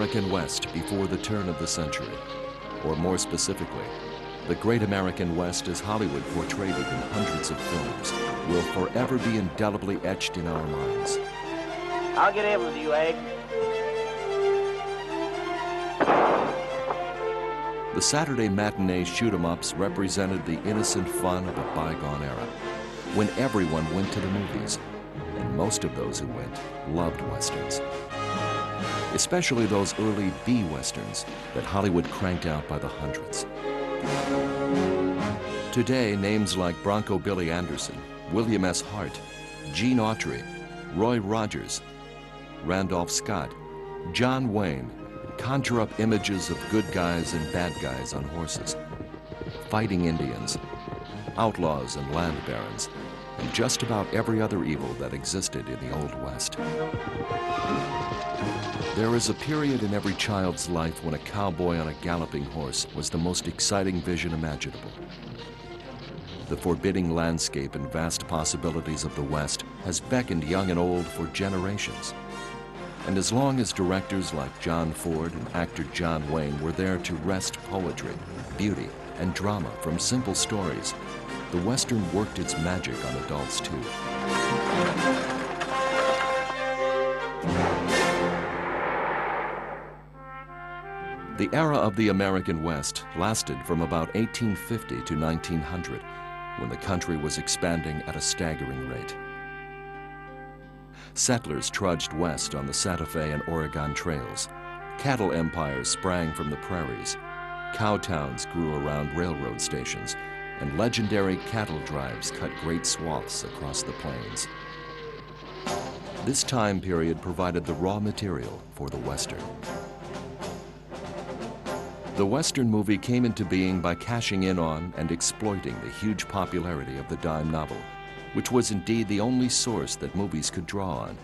American West before the turn of the century. Or more specifically, the Great American West as Hollywood portrayed it in hundreds of films will forever be indelibly etched in our minds. I'll get in with you, Egg. The Saturday matinee shoot-'em-ups represented the innocent fun of a bygone era, when everyone went to the movies, and most of those who went loved Westerns. Especially those early B-Westerns that Hollywood cranked out by the hundreds. Today, names like Bronco Billy Anderson, William S. Hart, Gene Autry, Roy Rogers, Randolph Scott, John Wayne conjure up images of good guys and bad guys on horses, fighting Indians, outlaws and land barons, and just about every other evil that existed in the Old West. There is a period in every child's life when a cowboy on a galloping horse was the most exciting vision imaginable. The forbidding landscape and vast possibilities of the West has beckoned young and old for generations. And as long as directors like John Ford and actor John Wayne were there to wrest poetry, beauty, and drama from simple stories, the Western worked its magic on adults too. The era of the American West lasted from about 1850 to 1900, when the country was expanding at a staggering rate. Settlers trudged west on the Santa Fe and Oregon trails. Cattle empires sprang from the prairies. Cow towns grew around railroad stations, and legendary cattle drives cut great swaths across the plains. This time period provided the raw material for the Western. The Western movie came into being by cashing in on and exploiting the huge popularity of the dime novel, which was indeed the only source that movies could draw on.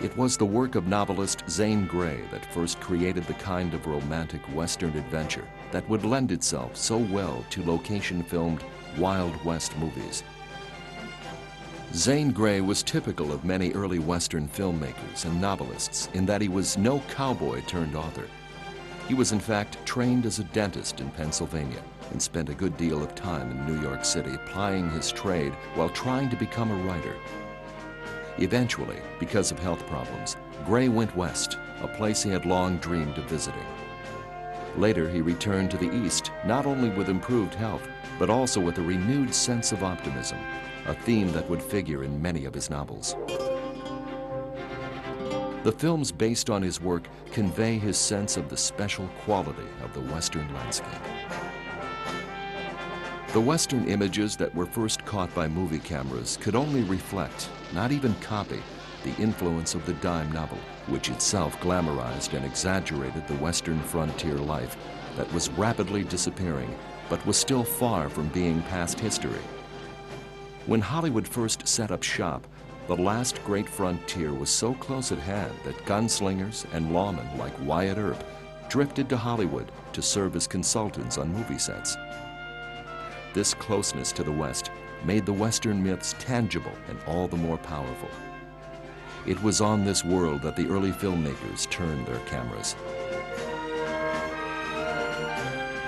It was the work of novelist Zane Grey that first created the kind of romantic Western adventure that would lend itself so well to location-filmed Wild West movies. Zane Grey was typical of many early Western filmmakers and novelists in that he was no cowboy turned author. He was in fact trained as a dentist in Pennsylvania and spent a good deal of time in New York City plying his trade while trying to become a writer. Eventually, because of health problems, Grey went west, a place he had long dreamed of visiting. Later, he returned to the East, not only with improved health, but also with a renewed sense of optimism, a theme that would figure in many of his novels. The films based on his work convey his sense of the special quality of the Western landscape. The Western images that were first caught by movie cameras could only reflect, not even copy, the influence of the dime novel, which itself glamorized and exaggerated the Western frontier life that was rapidly disappearing, but was still far from being past history. When Hollywood first set up shop, the last great frontier was so close at hand that gunslingers and lawmen like Wyatt Earp drifted to Hollywood to serve as consultants on movie sets. This closeness to the West made the Western myths tangible and all the more powerful. It was on this world that the early filmmakers turned their cameras.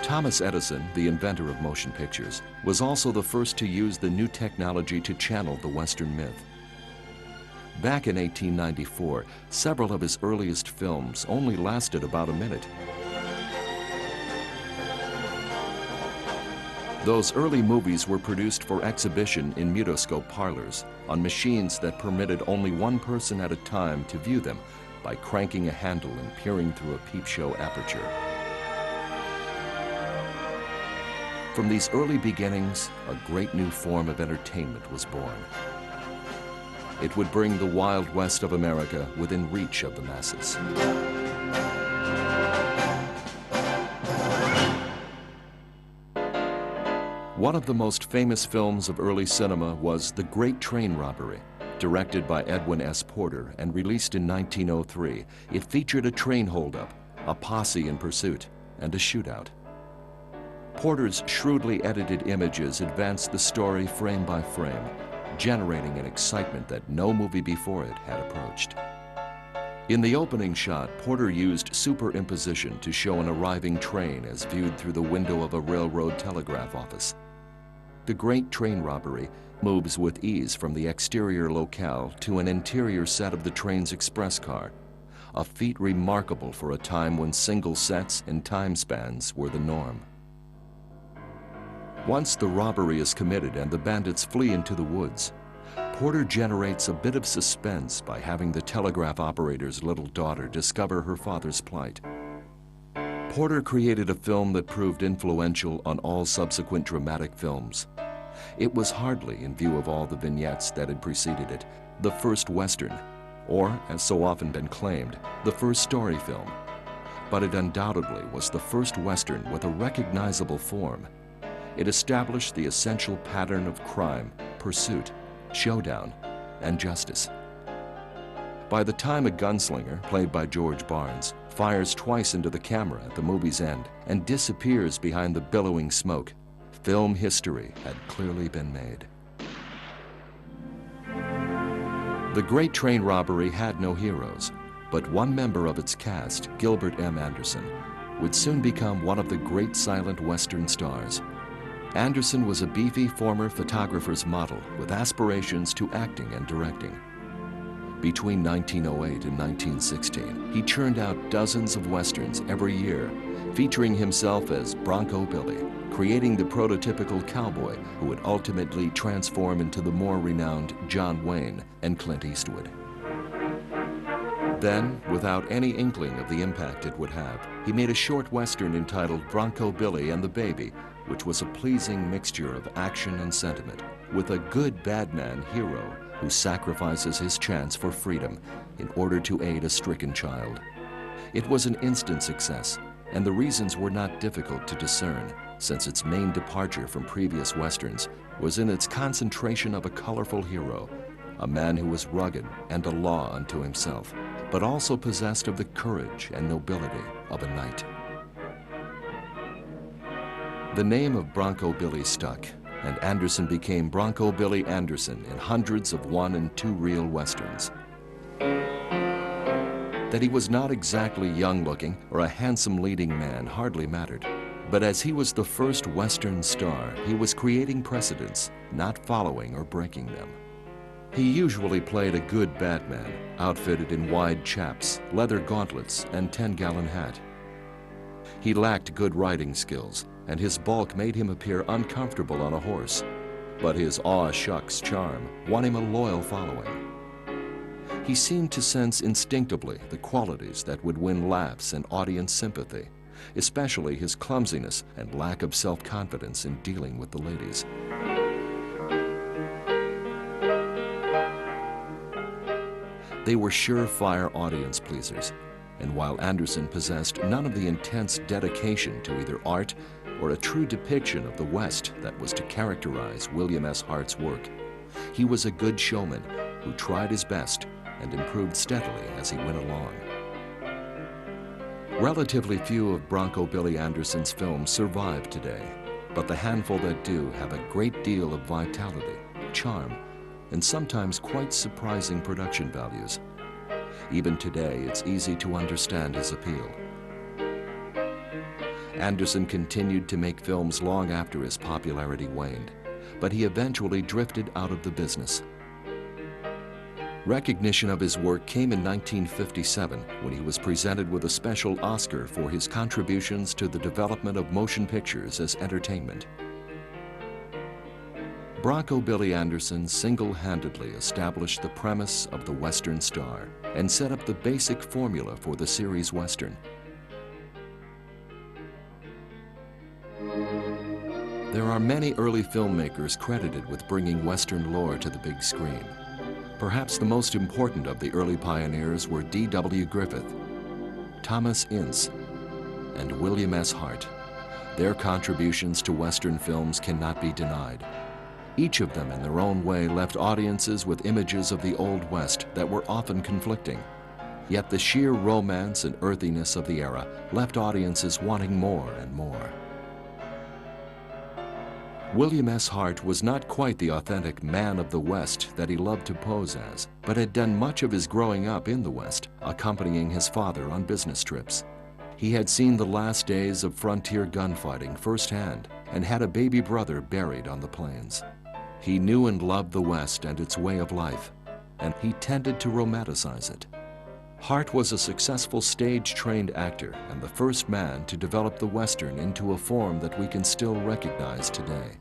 Thomas Edison, the inventor of motion pictures, was also the first to use the new technology to channel the Western myth. Back in 1894, several of his earliest films only lasted about a minute. Those early movies were produced for exhibition in mutoscope parlors on machines that permitted only one person at a time to view them by cranking a handle and peering through a peep show aperture. From these early beginnings, a great new form of entertainment was born. It would bring the Wild West of America within reach of the masses. One of the most famous films of early cinema was The Great Train Robbery. Directed by Edwin S. Porter and released in 1903, it featured a train holdup, a posse in pursuit, and a shootout. Porter's shrewdly edited images advanced the story frame by frame, generating an excitement that no movie before it had approached. In the opening shot, Porter used superimposition to show an arriving train as viewed through the window of a railroad telegraph office. The great train robbery moves with ease from the exterior locale to an interior set of the train's express car, a feat remarkable for a time when single sets and time spans were the norm. Once the robbery is committed and the bandits flee into the woods, Porter generates a bit of suspense by having the telegraph operator's little daughter discover her father's plight. Porter created a film that proved influential on all subsequent dramatic films. It was hardly, in view of all the vignettes that had preceded it, the first Western, or, as so often been claimed, the first story film. But it undoubtedly was the first Western with a recognizable form. It established the essential pattern of crime, pursuit, showdown, and justice. By the time a gunslinger, played by George Barnes, fires twice into the camera at the movie's end and disappears behind the billowing smoke, film history had clearly been made. The Great Train Robbery had no heroes, but one member of its cast, Gilbert M Anderson, would soon become one of the great silent Western stars. Anderson was a beefy former photographer's model with aspirations to acting and directing. Between 1908 and 1916, he churned out dozens of Westerns every year, featuring himself as Bronco Billy, creating the prototypical cowboy who would ultimately transform into the more renowned John Wayne and Clint Eastwood. Then, without any inkling of the impact it would have, he made a short Western entitled Bronco Billy and the Baby, which was a pleasing mixture of action and sentiment, with a good bad man hero who sacrifices his chance for freedom in order to aid a stricken child. It was an instant success, and the reasons were not difficult to discern, since its main departure from previous Westerns was in its concentration of a colorful hero, a man who was rugged and a law unto himself, but also possessed of the courage and nobility of a knight. The name of Bronco Billy stuck, and Anderson became Bronco Billy Anderson in hundreds of one and two reel Westerns. That he was not exactly young-looking or a handsome leading man hardly mattered, but as he was the first Western star, he was creating precedents, not following or breaking them. He usually played a good bad man, outfitted in wide chaps, leather gauntlets, and 10-gallon hat. He lacked good riding skills, and his bulk made him appear uncomfortable on a horse, but his aw-shucks charm won him a loyal following. He seemed to sense instinctively the qualities that would win laughs and audience sympathy, especially his clumsiness and lack of self-confidence in dealing with the ladies. They were surefire audience pleasers, and while Anderson possessed none of the intense dedication to either art or a true depiction of the West that was to characterize William S. Hart's work, he was a good showman who tried his best and improved steadily as he went along. Relatively few of Bronco Billy Anderson's films survive today, but the handful that do have a great deal of vitality, charm, and sometimes quite surprising production values. Even today, it's easy to understand his appeal. Anderson continued to make films long after his popularity waned, but he eventually drifted out of the business. Recognition of his work came in 1957 when he was presented with a special Oscar for his contributions to the development of motion pictures as entertainment. Bronco Billy Anderson single-handedly established the premise of the Western star and set up the basic formula for the series Western. There are many early filmmakers credited with bringing Western lore to the big screen. Perhaps the most important of the early pioneers were D.W. Griffith, Thomas Ince, and William S. Hart. Their contributions to Western films cannot be denied. Each of them in their own way left audiences with images of the Old West that were often conflicting. Yet the sheer romance and earthiness of the era left audiences wanting more and more. William S. Hart was not quite the authentic man of the West that he loved to pose as, but had done much of his growing up in the West, accompanying his father on business trips. He had seen the last days of frontier gunfighting firsthand and had a baby brother buried on the plains. He knew and loved the West and its way of life, and he tended to romanticize it. Hart was a successful stage-trained actor and the first man to develop the Western into a form that we can still recognize today.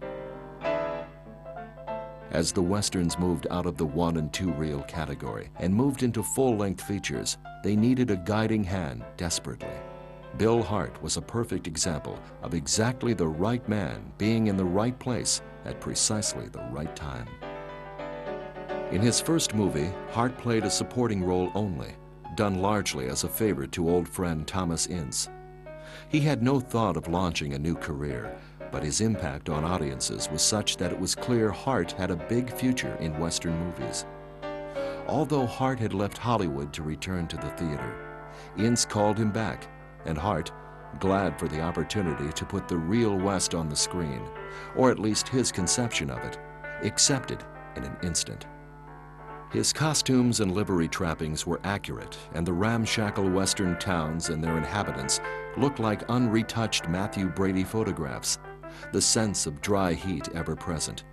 As the Westerns moved out of the 1 and 2 reel category and moved into full-length features, they needed a guiding hand desperately. Bill Hart was a perfect example of exactly the right man being in the right place at precisely the right time. In his first movie, Hart played a supporting role only, done largely as a favor to old friend Thomas Ince. He had no thought of launching a new career, but his impact on audiences was such that it was clear Hart had a big future in Western movies. Although Hart had left Hollywood to return to the theater, Ince called him back, and Hart, glad for the opportunity to put the real West on the screen, or at least his conception of it, accepted in an instant. His costumes and livery trappings were accurate, and the ramshackle Western towns and their inhabitants looked like unretouched Matthew Brady photographs, the sense of dry heat ever present,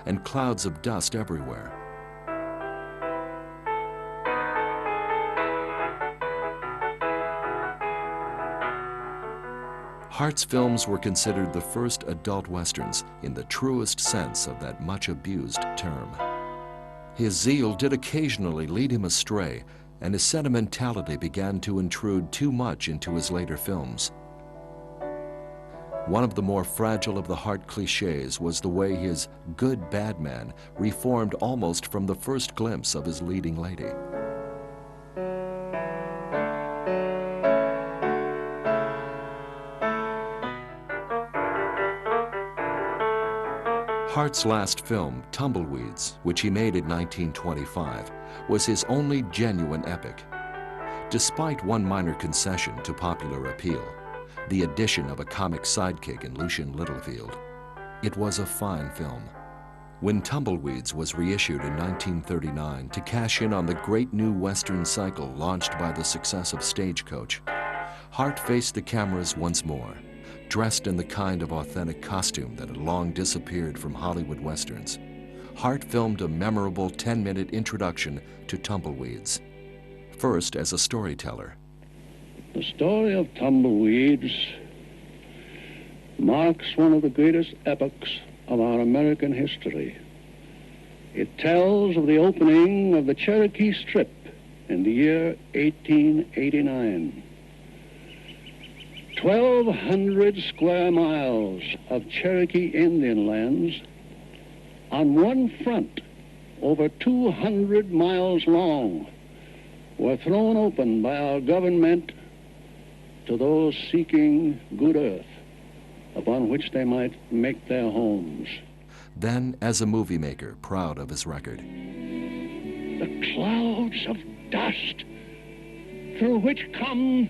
and clouds of dust everywhere. Hart's films were considered the first adult Westerns in the truest sense of that much-abused term. His zeal did occasionally lead him astray, and his sentimentality began to intrude too much into his later films. One of the more fragile of the Hart cliches was the way his good bad man reformed almost from the first glimpse of his leading lady. Hart's last film, Tumbleweeds, which he made in 1925, was his only genuine epic. Despite one minor concession to popular appeal, the addition of a comic sidekick in Lucien Littlefield, it was a fine film. When Tumbleweeds was reissued in 1939 to cash in on the great new Western cycle launched by the success of Stagecoach, Hart faced the cameras once more, dressed in the kind of authentic costume that had long disappeared from Hollywood Westerns. Hart filmed a memorable 10-minute introduction to Tumbleweeds. First as a storyteller. The story of Tumbleweeds marks one of the greatest epochs of our American history. It tells of the opening of the Cherokee Strip in the year 1889. 1,200 square miles of Cherokee Indian lands on one front, over 200 miles long, were thrown open by our government to those seeking good earth upon which they might make their homes. Then, as a movie maker, proud of his record. The clouds of dust through which come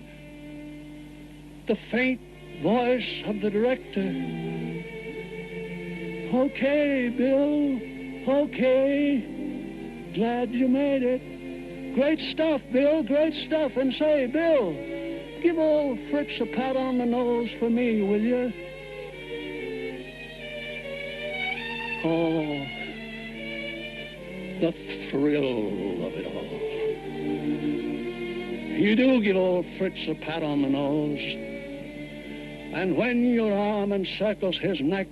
the faint voice of the director. Okay, Bill, okay. Glad you made it. Great stuff, Bill, great stuff. And say, Bill, give old Fritz a pat on the nose for me, will you? Oh, the thrill of it all. You do give old Fritz a pat on the nose. And when your arm encircles his neck,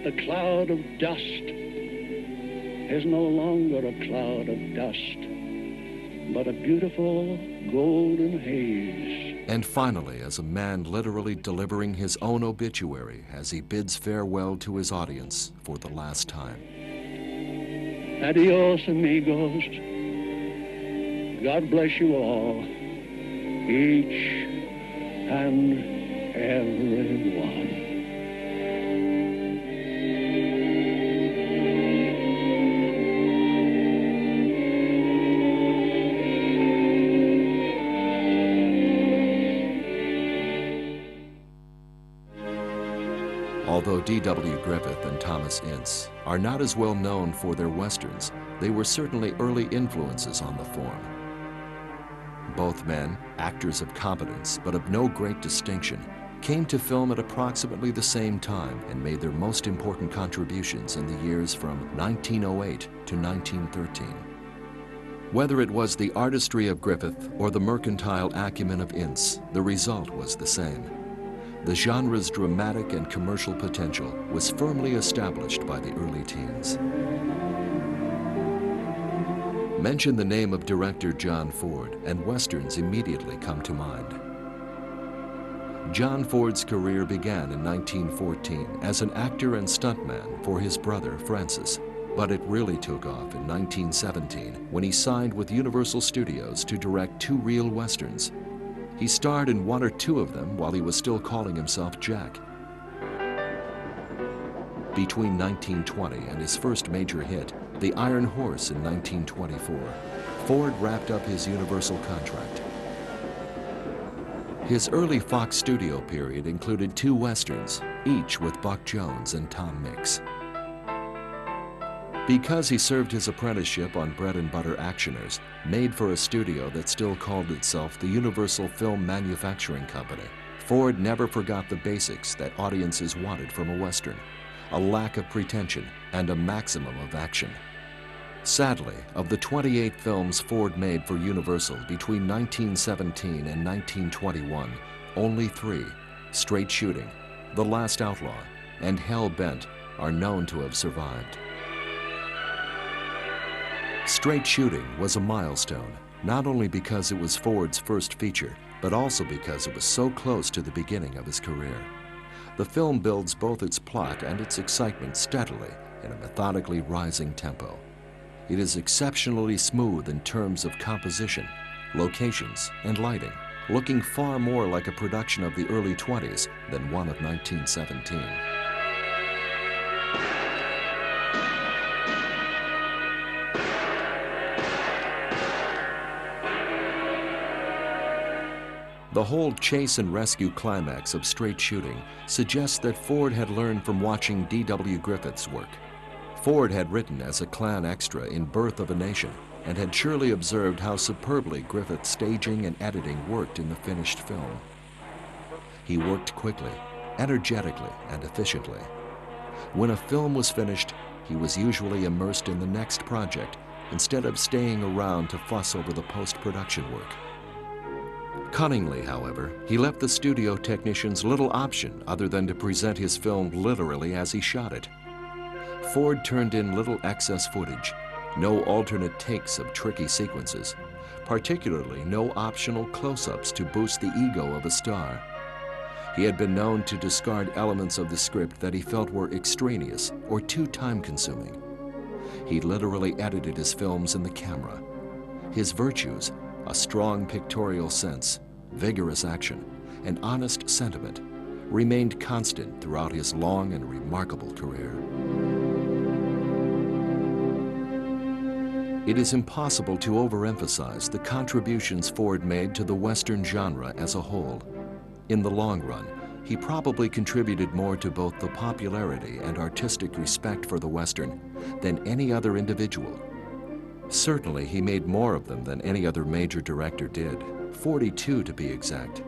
the cloud of dust is no longer a cloud of dust, but a beautiful golden haze. And finally, as a man literally delivering his own obituary as he bids farewell to his audience for the last time. Adios, amigos. God bless you all, each and every one. Although D.W. Griffith and Thomas Ince are not as well known for their westerns, they were certainly early influences on the form. Both men, actors of competence but of no great distinction, came to film at approximately the same time and made their most important contributions in the years from 1908 to 1913. Whether it was the artistry of Griffith or the mercantile acumen of Ince, the result was the same. The genre's dramatic and commercial potential was firmly established by the early teens. Mention the name of director John Ford, and westerns immediately come to mind. John Ford's career began in 1914 as an actor and stuntman for his brother Francis, but it really took off in 1917 when he signed with Universal Studios to direct 2 real westerns. He starred in 1 or 2 of them while he was still calling himself Jack. Between 1920 and his first major hit, The Iron Horse in 1924, Ford wrapped up his Universal contract. His early Fox studio period included 2 westerns, each with Buck Jones and Tom Mix. Because he served his apprenticeship on bread and butter actioners, made for a studio that still called itself the Universal Film Manufacturing Company, Ford never forgot the basics that audiences wanted from a western: a lack of pretension and a maximum of action. Sadly, of the 28 films Ford made for Universal between 1917 and 1921, only 3, Straight Shooting, The Last Outlaw, and Hell Bent, are known to have survived. Straight Shooting was a milestone, not only because it was Ford's first feature, but also because it was so close to the beginning of his career. The film builds both its plot and its excitement steadily in a methodically rising tempo. It is exceptionally smooth in terms of composition, locations, and lighting, looking far more like a production of the early 20s than one of 1917. The whole chase and rescue climax of Straight Shooting suggests that Ford had learned from watching D.W. Griffith's work. Ford had written as a Klan extra in Birth of a Nation and had surely observed how superbly Griffith's staging and editing worked in the finished film. He worked quickly, energetically, and efficiently. When a film was finished, he was usually immersed in the next project instead of staying around to fuss over the post-production work. Cunningly, however, he left the studio technicians little option other than to present his film literally as he shot it. Ford turned in little excess footage, no alternate takes of tricky sequences, particularly no optional close-ups to boost the ego of a star. He had been known to discard elements of the script that he felt were extraneous or too time-consuming. He literally edited his films in the camera. His virtues, a strong pictorial sense, vigorous action, and honest sentiment, remained constant throughout his long and remarkable career. It is impossible to overemphasize the contributions Ford made to the Western genre as a whole. In the long run, he probably contributed more to both the popularity and artistic respect for the Western than any other individual. Certainly, he made more of them than any other major director did, 42 to be exact.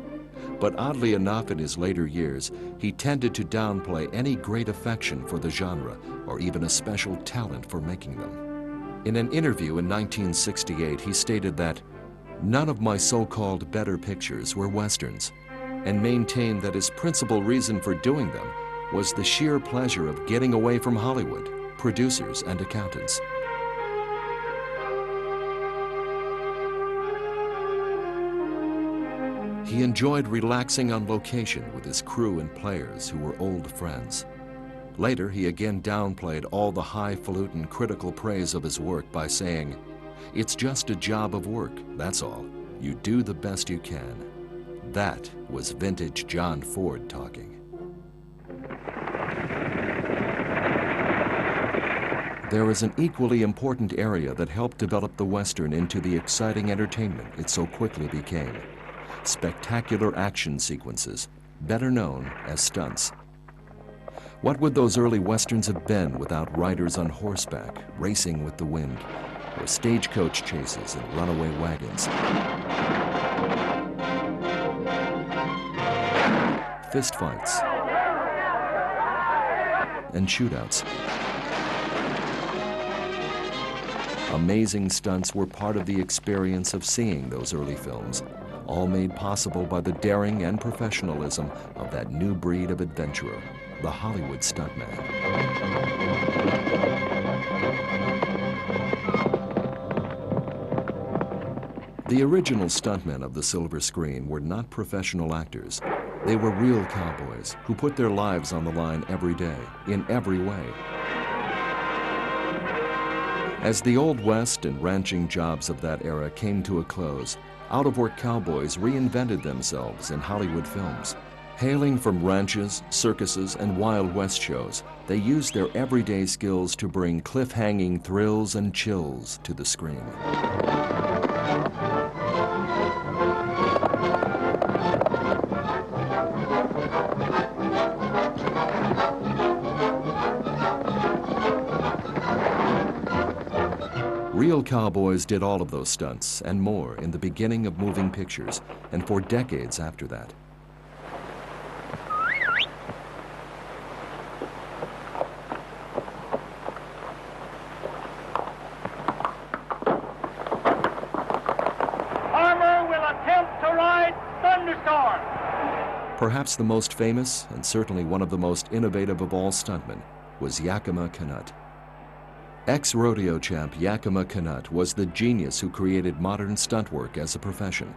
But oddly enough, in his later years, he tended to downplay any great affection for the genre or even a special talent for making them. In an interview in 1968, he stated that none of my so-called better pictures were Westerns, and maintained that his principal reason for doing them was the sheer pleasure of getting away from Hollywood, producers, and accountants. He enjoyed relaxing on location with his crew and players who were old friends. Later, he again downplayed all the highfalutin critical praise of his work by saying, "It's just a job of work, that's all. You do the best you can." That was vintage John Ford talking. There is an equally important area that helped develop the Western into the exciting entertainment it so quickly became: spectacular action sequences, better known as stunts. What would those early westerns have been without riders on horseback, racing with the wind, or stagecoach chases and runaway wagons? Fistfights and shootouts. Amazing stunts were part of the experience of seeing those early films, all made possible by the daring and professionalism of that new breed of adventurer, the Hollywood stuntman. The original stuntmen of the silver screen were not professional actors. They were real cowboys who put their lives on the line every day, in every way. As the Old West and ranching jobs of that era came to a close, out-of-work cowboys reinvented themselves in Hollywood films. Hailing from ranches, circuses, and Wild West shows, they used their everyday skills to bring cliff-hanging thrills and chills to the screen. Real cowboys did all of those stunts and more in the beginning of moving pictures and for decades after that. Farmer will attempt to ride Thunderstorm. Perhaps the most famous and certainly one of the most innovative of all stuntmen was Yakima Canutt. Ex-rodeo champ Yakima Canutt was the genius who created modern stunt work as a profession.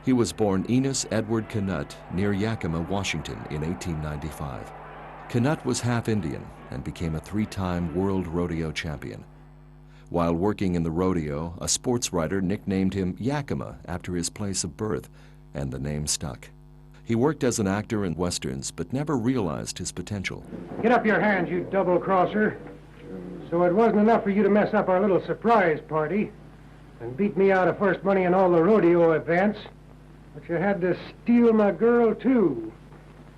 He was born Enos Edward Canutt near Yakima, Washington in 1895. Canutt was half Indian and became a three-time world rodeo champion. While working in the rodeo, a sports writer nicknamed him Yakima after his place of birth, and the name stuck. He worked as an actor in westerns but never realized his potential. Get up your hands, you double-crosser. So it wasn't enough for you to mess up our little surprise party and beat me out of first money in all the rodeo events, but you had to steal my girl, too.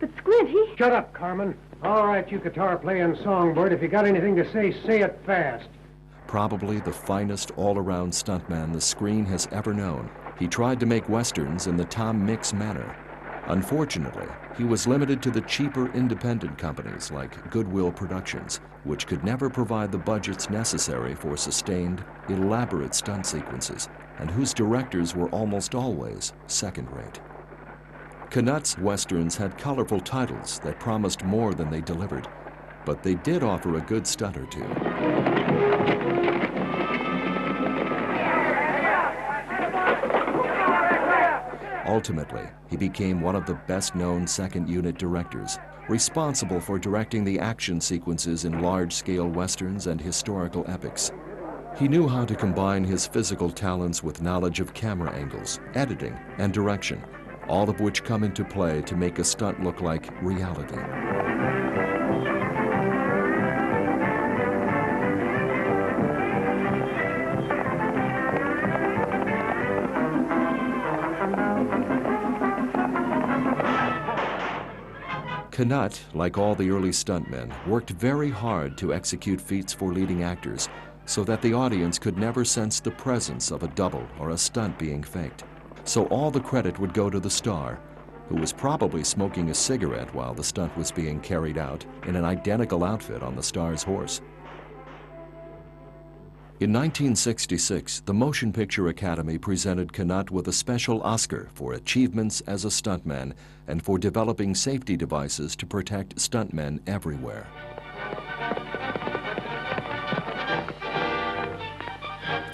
But Squinty... Shut up, Carmen. All right, you guitar-playing songbird, if you got anything to say it fast. Probably the finest all-around stuntman the screen has ever known, he tried to make westerns in the Tom Mix manner. Unfortunately, he was limited to the cheaper independent companies like Goodwill Productions, which could never provide the budgets necessary for sustained, elaborate stunt sequences, and whose directors were almost always second-rate. Canutt's westerns had colorful titles that promised more than they delivered, but they did offer a good stunt or two. Ultimately, he became one of the best-known second-unit directors, responsible for directing the action sequences in large-scale westerns and historical epics. He knew how to combine his physical talents with knowledge of camera angles, editing, and direction, all of which come into play to make a stunt look like reality. Canutt, like all the early stuntmen, worked very hard to execute feats for leading actors so that the audience could never sense the presence of a double or a stunt being faked. So all the credit would go to the star, who was probably smoking a cigarette while the stunt was being carried out in an identical outfit on the star's horse. In 1966, the Motion Picture Academy presented Canutt with a special Oscar for achievements as a stuntman and for developing safety devices to protect stuntmen everywhere.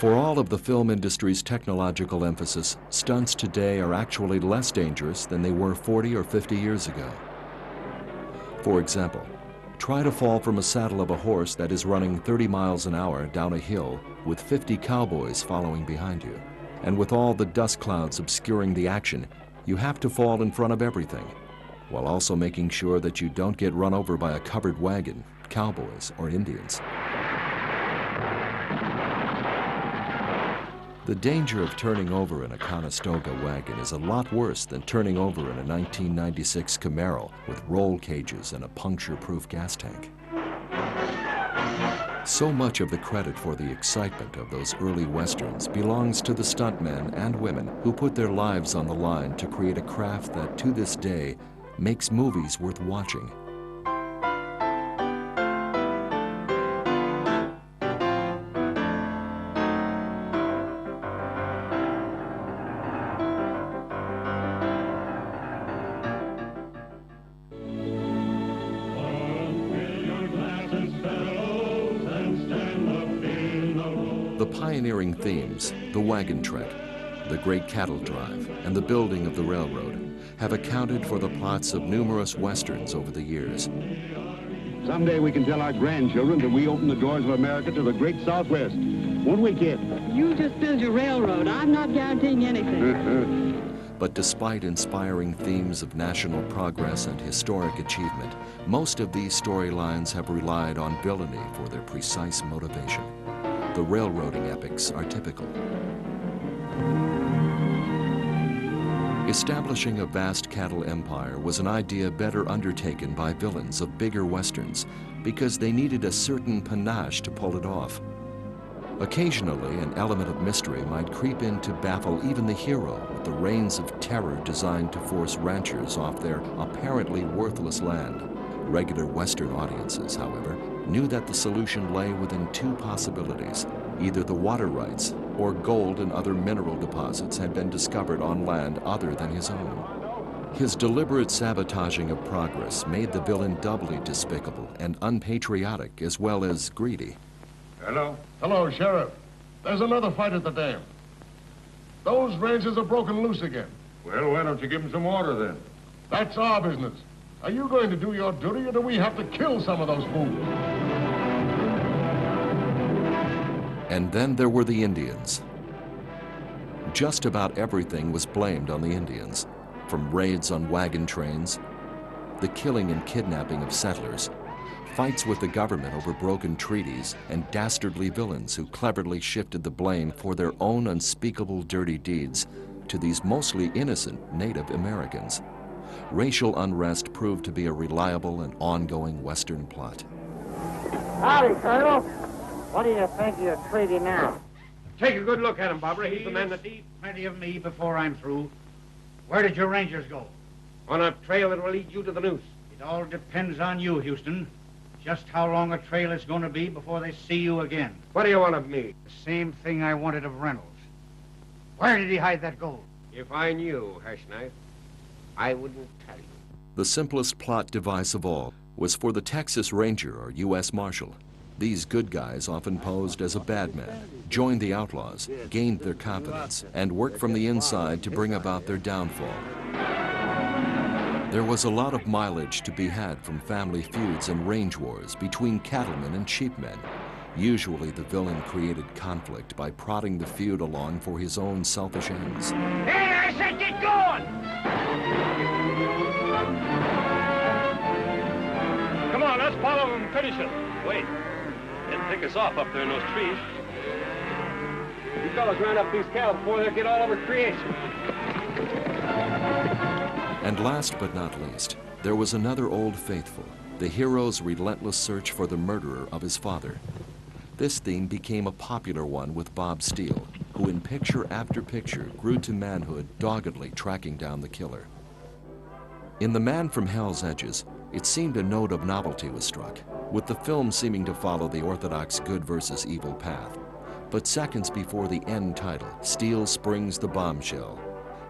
For all of the film industry's technological emphasis, stunts today are actually less dangerous than they were 40 or 50 years ago. For example, try to fall from a saddle of a horse that is running 30 miles an hour down a hill with 50 cowboys following behind you. And with all the dust clouds obscuring the action, you have to fall in front of everything, while also making sure that you don't get run over by a covered wagon, cowboys, or Indians. The danger of turning over in a Conestoga wagon is a lot worse than turning over in a 1996 Camaro with roll cages and a puncture-proof gas tank. So much of the credit for the excitement of those early westerns belongs to the stuntmen and women who put their lives on the line to create a craft that, to this day, makes movies worth watching. The pioneering themes, the wagon trek, the great cattle drive, and the building of the railroad have accounted for the plots of numerous westerns over the years. Someday we can tell our grandchildren that we opened the doors of America to the great Southwest. Won't we, kid? You just build your railroad. I'm not guaranteeing anything. But despite inspiring themes of national progress and historic achievement, most of these storylines have relied on villainy for their precise motivation. The railroading epics are typical. Establishing a vast cattle empire was an idea better undertaken by villains of bigger westerns because they needed a certain panache to pull it off. Occasionally, an element of mystery might creep in to baffle even the hero with the reigns of terror designed to force ranchers off their apparently worthless land. Regular Western audiences, however, knew that the solution lay within two possibilities. Either the water rights or gold and other mineral deposits had been discovered on land other than his own. His deliberate sabotaging of progress made the villain doubly despicable and unpatriotic as well as greedy. Hello? Hello, Sheriff. There's another fight at the dam. Those ranchers are broken loose again. Well, why don't you give them some order then? That's our business. Are you going to do your duty, or do we have to kill some of those fools? And then there were the Indians. Just about everything was blamed on the Indians, from raids on wagon trains, the killing and kidnapping of settlers, fights with the government over broken treaties, and dastardly villains who cleverly shifted the blame for their own unspeakable dirty deeds to these mostly innocent Native Americans. Racial unrest proved to be a reliable and ongoing Western plot. Howdy, Colonel. What do you think of your treaty now? Take a good look at him, Barbara. He's the man that... See plenty of me before I'm through. Where did your rangers go? On a trail that will lead you to the noose. It all depends on you, Houston. Just how long a trail it's going to be before they see you again. What do you want of me? The same thing I wanted of Reynolds. Where did he hide that gold? If I knew, Hush Knife, I wouldn't tell you. The simplest plot device of all was for the Texas Ranger or U.S. Marshal. These good guys often posed as a bad man, joined the outlaws, gained their confidence, and worked from the inside to bring about their downfall. There was a lot of mileage to be had from family feuds and range wars between cattlemen and sheepmen. Usually the villain created conflict by prodding the feud along for his own selfish ends. Hey, I said get going! Come on, let's follow him and finish him. Wait, they'll pick us off up there in those trees. You fellas round up these cattle before they get all over creation. And last but not least, there was another old faithful, the hero's relentless search for the murderer of his father. This theme became a popular one with Bob Steele, who in picture after picture grew to manhood, doggedly tracking down the killer. In The Man from Hell's Edges, it seemed a note of novelty was struck, with the film seeming to follow the orthodox good versus evil path. But seconds before the end title, Steele springs the bombshell,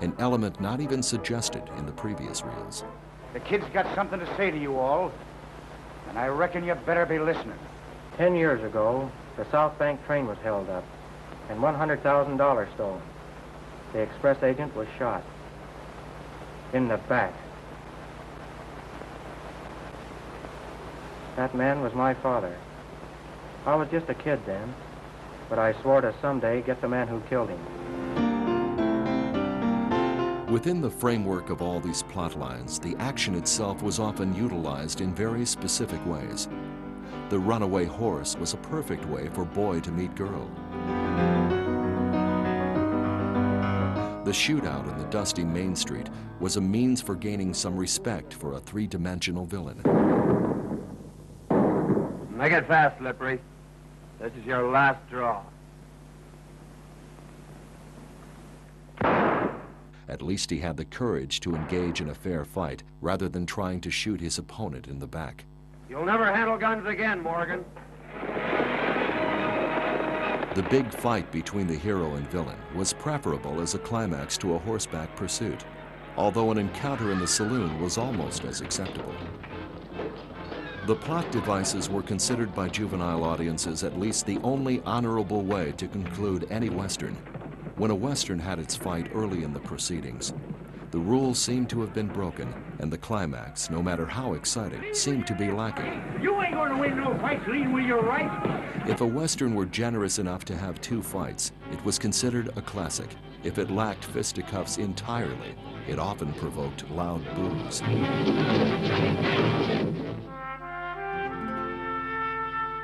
an element not even suggested in the previous reels. The kid's got something to say to you all, and I reckon you better be listening. 10 years ago, the South Bank train was held up and $100,000 stolen. The express agent was shot in the back. That man was my father. I was just a kid then, but I swore to someday get the man who killed him. Within the framework of all these plot lines, the action itself was often utilized in very specific ways. The runaway horse was a perfect way for boy to meet girl. The shootout in the dusty Main Street was a means for gaining some respect for a three-dimensional villain. Make it fast, Slippery. This is your last draw. At least he had the courage to engage in a fair fight rather than trying to shoot his opponent in the back. You'll never handle guns again, Morgan. The big fight between the hero and villain was preferable as a climax to a horseback pursuit, although an encounter in the saloon was almost as acceptable. The plot devices were considered by juvenile audiences at least the only honorable way to conclude any Western. When a Western had its fight early in the proceedings, the rules seemed to have been broken, and the climax, no matter how exciting, seemed to be lacking. You ain't going to win no fights leading with your right. If a Western were generous enough to have two fights, it was considered a classic. If it lacked fisticuffs entirely, it often provoked loud boos.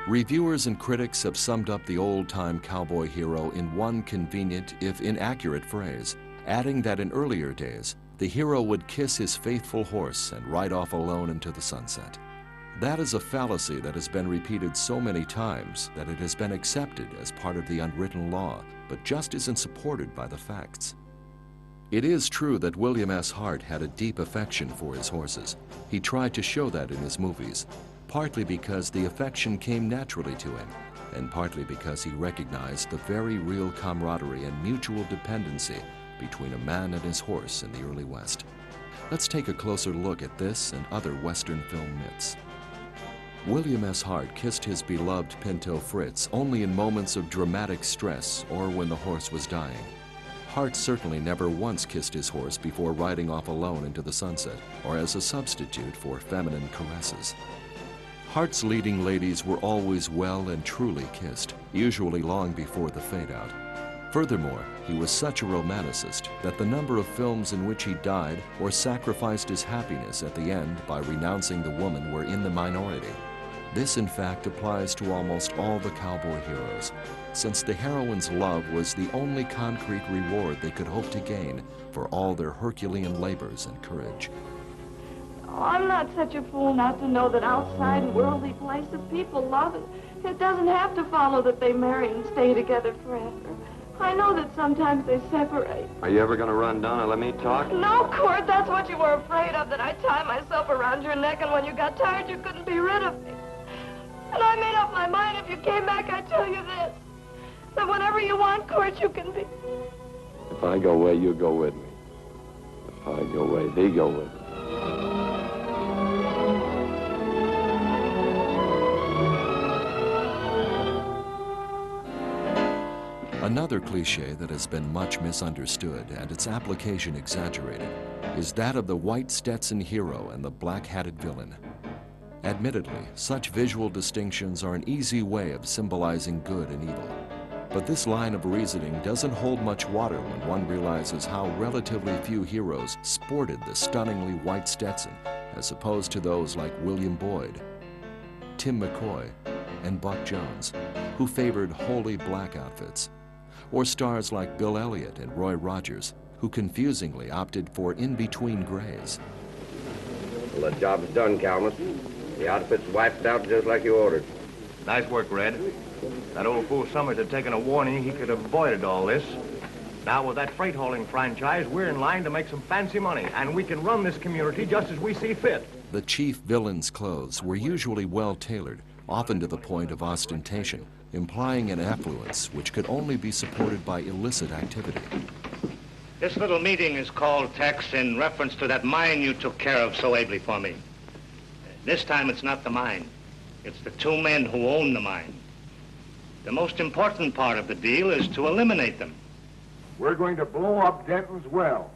Reviewers and critics have summed up the old-time cowboy hero in one convenient, if inaccurate, phrase, adding that in earlier days, the hero would kiss his faithful horse and ride off alone into the sunset. That is a fallacy that has been repeated so many times that it has been accepted as part of the unwritten law, but just isn't supported by the facts. It is true that William S. Hart had a deep affection for his horses. He tried to show that in his movies, partly because the affection came naturally to him, and partly because he recognized the very real camaraderie and mutual dependency between a man and his horse in the early West. Let's take a closer look at this and other Western film myths. William S. Hart kissed his beloved Pinto Fritz only in moments of dramatic stress or when the horse was dying. Hart certainly never once kissed his horse before riding off alone into the sunset or as a substitute for feminine caresses. Hart's leading ladies were always well and truly kissed, usually long before the fade-out. Furthermore, he was such a romanticist that the number of films in which he died or sacrificed his happiness at the end by renouncing the woman were in the minority. This, in fact, applies to almost all the cowboy heroes, since the heroine's love was the only concrete reward they could hope to gain for all their Herculean labors and courage. Oh, I'm not such a fool not to know that outside in worldly places people love it. It doesn't have to follow that they marry and stay together forever. I know that sometimes they separate. Are you ever going to run down and let me talk? No, Court, that's what you were afraid of, that I'd tie myself around your neck and when you got tired you couldn't be rid of me. And I made up my mind if you came back I'd tell you this, that whenever you want, Court, you can be. If I go away, you go with me. If I go away, they go with me. Another cliche that has been much misunderstood and its application exaggerated is that of the white Stetson hero and the black-hatted villain. Admittedly, such visual distinctions are an easy way of symbolizing good and evil. But this line of reasoning doesn't hold much water when one realizes how relatively few heroes sported the stunningly white Stetson as opposed to those like William Boyd, Tim McCoy, and Buck Jones, who favored wholly black outfits, or stars like Bill Elliott and Roy Rogers, who confusingly opted for in-between grays. Well, the job's done, Calmus. The outfit's wiped out just like you ordered. Nice work, Red. That old fool Summers had taken a warning. He could have avoided all this. Now, with that freight hauling franchise, we're in line to make some fancy money, and we can run this community just as we see fit. The chief villain's clothes were usually well-tailored, often to the point of ostentation, implying an affluence which could only be supported by illicit activity. This little meeting is called, Tex, in reference to that mine you took care of so ably for me. This time it's not the mine. It's the two men who own the mine. The most important part of the deal is to eliminate them. We're going to blow up Denton's well,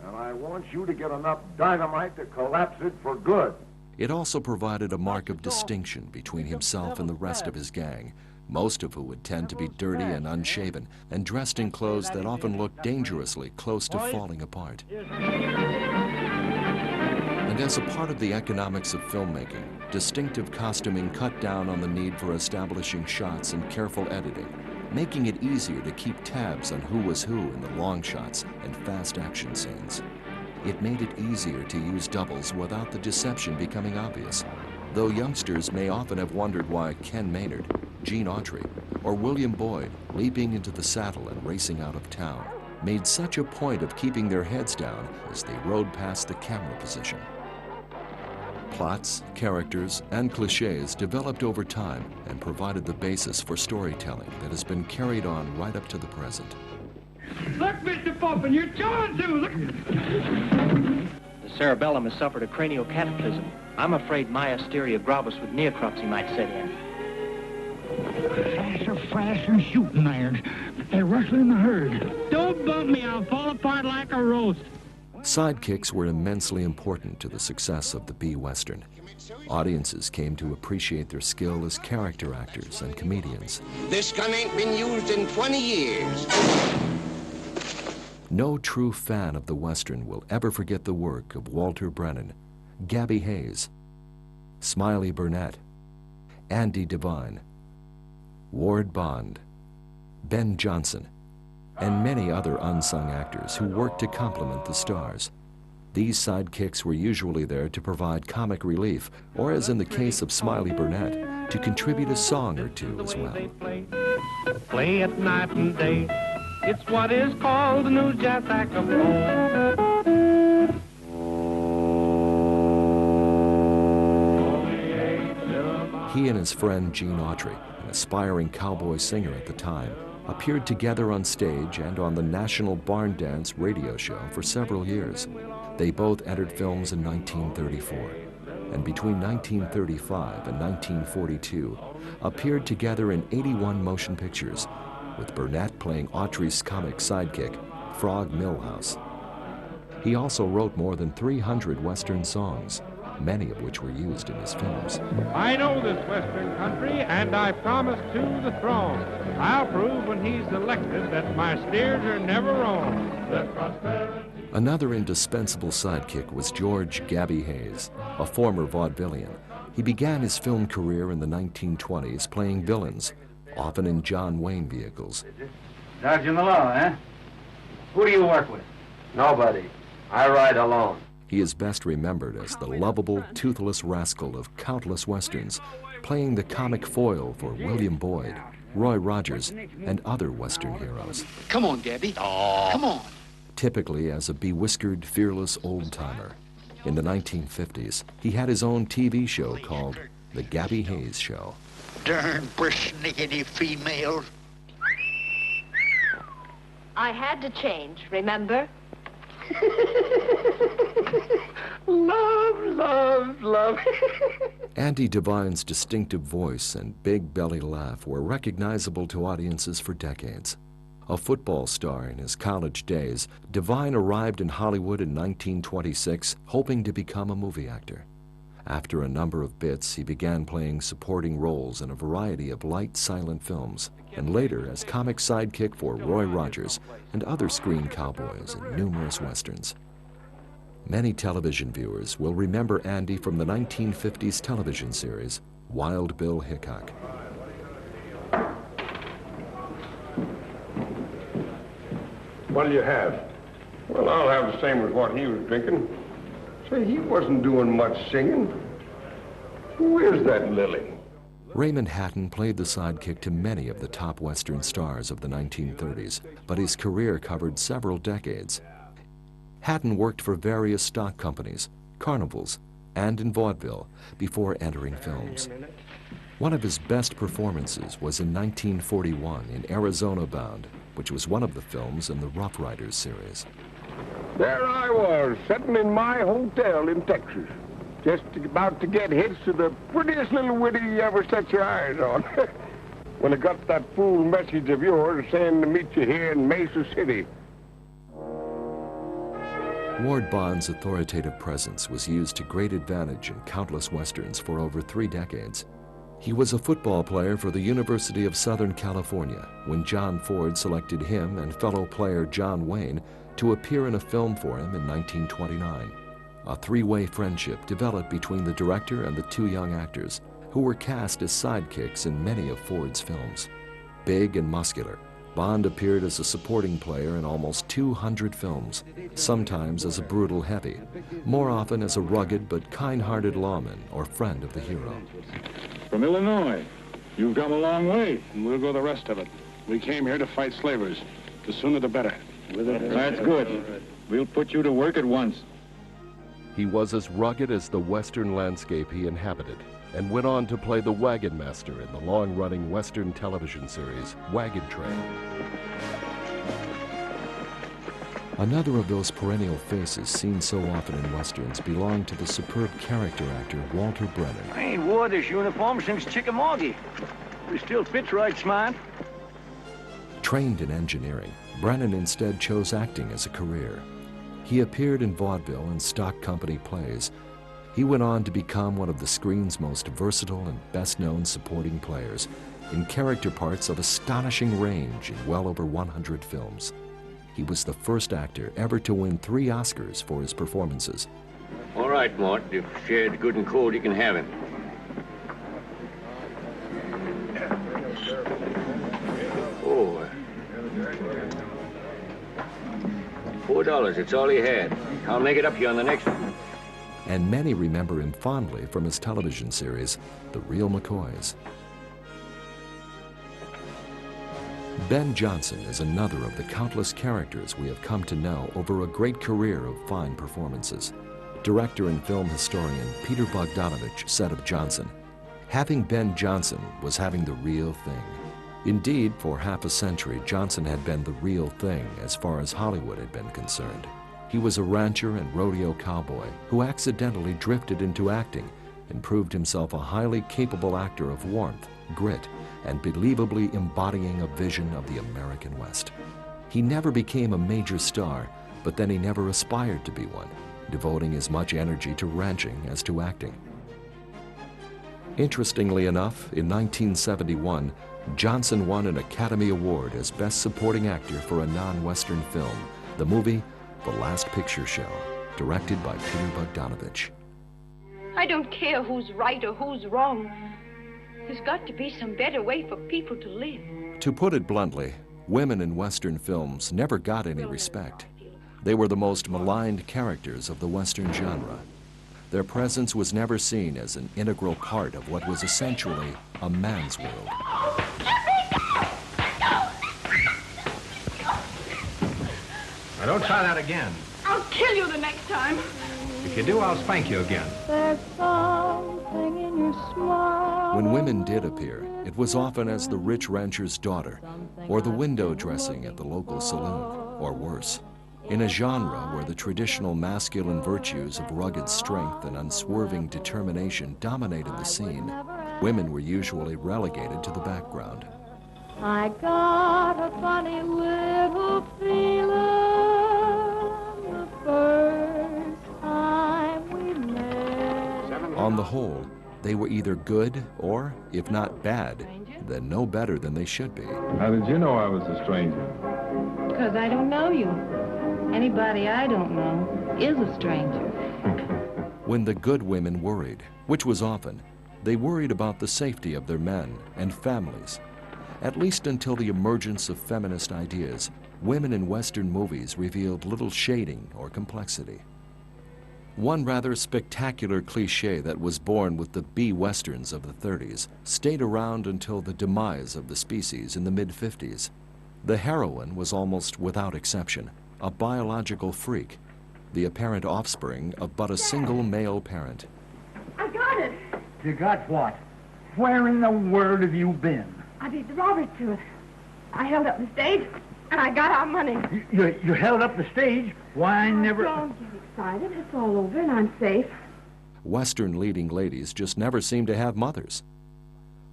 and I want you to get enough dynamite to collapse it for good. It also provided a mark of distinction between himself and the rest of his gang, most of who would tend to be dirty and unshaven and dressed in clothes that often looked dangerously close to falling apart. And as a part of the economics of filmmaking, distinctive costuming cut down on the need for establishing shots and careful editing, making it easier to keep tabs on who was who in the long shots and fast action scenes. It made it easier to use doubles without the deception becoming obvious, though youngsters may often have wondered why Ken Maynard, Gene Autry, or William Boyd, leaping into the saddle and racing out of town, made such a point of keeping their heads down as they rode past the camera position. Plots, characters, and cliches developed over time and provided the basis for storytelling that has been carried on right up to the present. Look, Mr. Puffin, you're chawing too. Look. The cerebellum has suffered a cranial cataclysm. I'm afraid myastheria gravis with necropsy might set in. Faster shooting irons. They're rustling the herd. Don't bump me, I'll fall apart like a roast. Sidekicks were immensely important to the success of the B-Western. Audiences came to appreciate their skill as character actors and comedians. This gun ain't been used in 20 years. No true fan of the Western will ever forget the work of Walter Brennan, Gabby Hayes, Smiley Burnett, Andy Devine, Ward Bond, Ben Johnson, and many other unsung actors who worked to complement the stars. These sidekicks were usually there to provide comic relief, or as in the case of Smiley Burnett, to contribute a song or two as well. Play at night and day. It's what is called the new jazz saxophone. He and his friend Gene Autry, an aspiring cowboy singer at the time, appeared together on stage and on the National Barn Dance radio show for several years. They both entered films in 1934, and between 1935 and 1942 appeared together in 81 motion pictures, with Burnett playing Autry's comic sidekick, Frog Millhouse. He also wrote more than 300 Western songs, many of which were used in his films. I know this Western country, and I promise to the throne, I'll prove when he's elected that my steers are never wrong. Another indispensable sidekick was George Gabby Hayes, a former vaudevillian. He began his film career in the 1920s playing villains, often in John Wayne vehicles. Dodging the law, eh? Who do you work with? Nobody. I ride alone. He is best remembered as the lovable, toothless rascal of countless Westerns, playing the comic foil for William Boyd, Roy Rogers, and other Western heroes. Come on, Gabby. Oh. Come on. Typically as a bewhiskered, fearless old-timer. In the 1950s, he had his own TV show called The Gabby Hayes Show. Darn persnickety females. I had to change, remember? Love, love, love. Andy Devine's distinctive voice and big belly laugh were recognizable to audiences for decades. A football star in his college days, Devine arrived in Hollywood in 1926, hoping to become a movie actor. After a number of bits, he began playing supporting roles in a variety of light, silent films, and later as comic sidekick for Roy Rogers and other screen cowboys in numerous westerns. Many television viewers will remember Andy from the 1950s television series, Wild Bill Hickok. What'll you have? Well, I'll have the same as what he was drinking. Say, he wasn't doing much singing. Who is that Lily? Raymond Hatton played the sidekick to many of the top Western stars of the 1930s, but his career covered several decades. Hatton worked for various stock companies, carnivals, and in vaudeville before entering films. One of his best performances was in 1941 in Arizona Bound, which was one of the films in the Rough Riders series. There I was, sitting in my hotel in Texas, just about to get hitched to the prettiest little widdy you ever set your eyes on. When I got that fool message of yours saying to meet you here in Mesa City. Ward Bond's authoritative presence was used to great advantage in countless westerns for over 3 decades. He was a football player for the University of Southern California when John Ford selected him and fellow player John Wayne to appear in a film for him in 1929. A 3-way friendship developed between the director and the 2 young actors, who were cast as sidekicks in many of Ford's films. Big and muscular, Bond appeared as a supporting player in almost 200 films, sometimes as a brutal heavy, more often as a rugged but kind-hearted lawman or friend of the hero. From Illinois. You've come a long way, and we'll go the rest of it. We came here to fight slavers. The sooner the better. That's good. We'll put you to work at once. He was as rugged as the Western landscape he inhabited, and went on to play the wagon master in the long-running Western television series, Wagon Train. Another of those perennial faces seen so often in Westerns belonged to the superb character actor Walter Brennan. I ain't wore this uniform since Chickamauga. We still fits right smart. Trained in engineering, Brennan instead chose acting as a career. He appeared in vaudeville and stock company plays. He went on to become one of the screen's most versatile and best-known supporting players, in character parts of astonishing range in well over 100 films. He was the first actor ever to win 3 Oscars for his performances. All right, Mort. If Shed's good and cold, you can have him. Oh. $4. It's all he had. I'll make it up to you on the next one. And many remember him fondly from his television series, The Real McCoys. Ben Johnson is another of the countless characters we have come to know over a great career of fine performances. Director and film historian Peter Bogdanovich said of Johnson, "Having Ben Johnson was having the real thing." Indeed, for half a century, Johnson had been the real thing as far as Hollywood had been concerned. He was a rancher and rodeo cowboy who accidentally drifted into acting and proved himself a highly capable actor of warmth, grit, and believably embodying a vision of the American West. He never became a major star, but then he never aspired to be one, devoting as much energy to ranching as to acting. Interestingly enough, in 1971, Johnson won an Academy Award as Best Supporting Actor for a non-Western film, the movie The Last Picture Show, directed by Peter Bogdanovich. I don't care who's right or who's wrong. There's got to be some better way for people to live. To put it bluntly, women in Western films never got any respect. They were the most maligned characters of the Western genre. Their presence was never seen as an integral part of what was essentially a man's world. Now, don't try that again. I'll kill you the next time. If you do, I'll spank you again. There's something in your smile. When women did appear, it was often as the rich rancher's daughter, or the window dressing at the local saloon, or worse. In a genre where the traditional masculine virtues of rugged strength and unswerving determination dominated the scene, women were usually relegated to the background. I got a funny little feeling the first time we met. On the whole, they were either good or, if not bad, then no better than they should be. How did you know I was a stranger? Because I don't know you. Anybody I don't know is a stranger. When the good women worried, which was often, they worried about the safety of their men and families. At least until the emergence of feminist ideas, women in Western movies revealed little shading or complexity. One rather spectacular cliché that was born with the B-Westerns of the 30s stayed around until the demise of the species in the mid-50s. The heroine was almost without exception a biological freak, the apparent offspring of but a single male parent. I got it. You got what? Where in the world have you been? I beat the robbers to it. I held up the stage, and I got our money. You held up the stage? Why, I never... Don't get excited. It's all over, and I'm safe. Western leading ladies just never seemed to have mothers.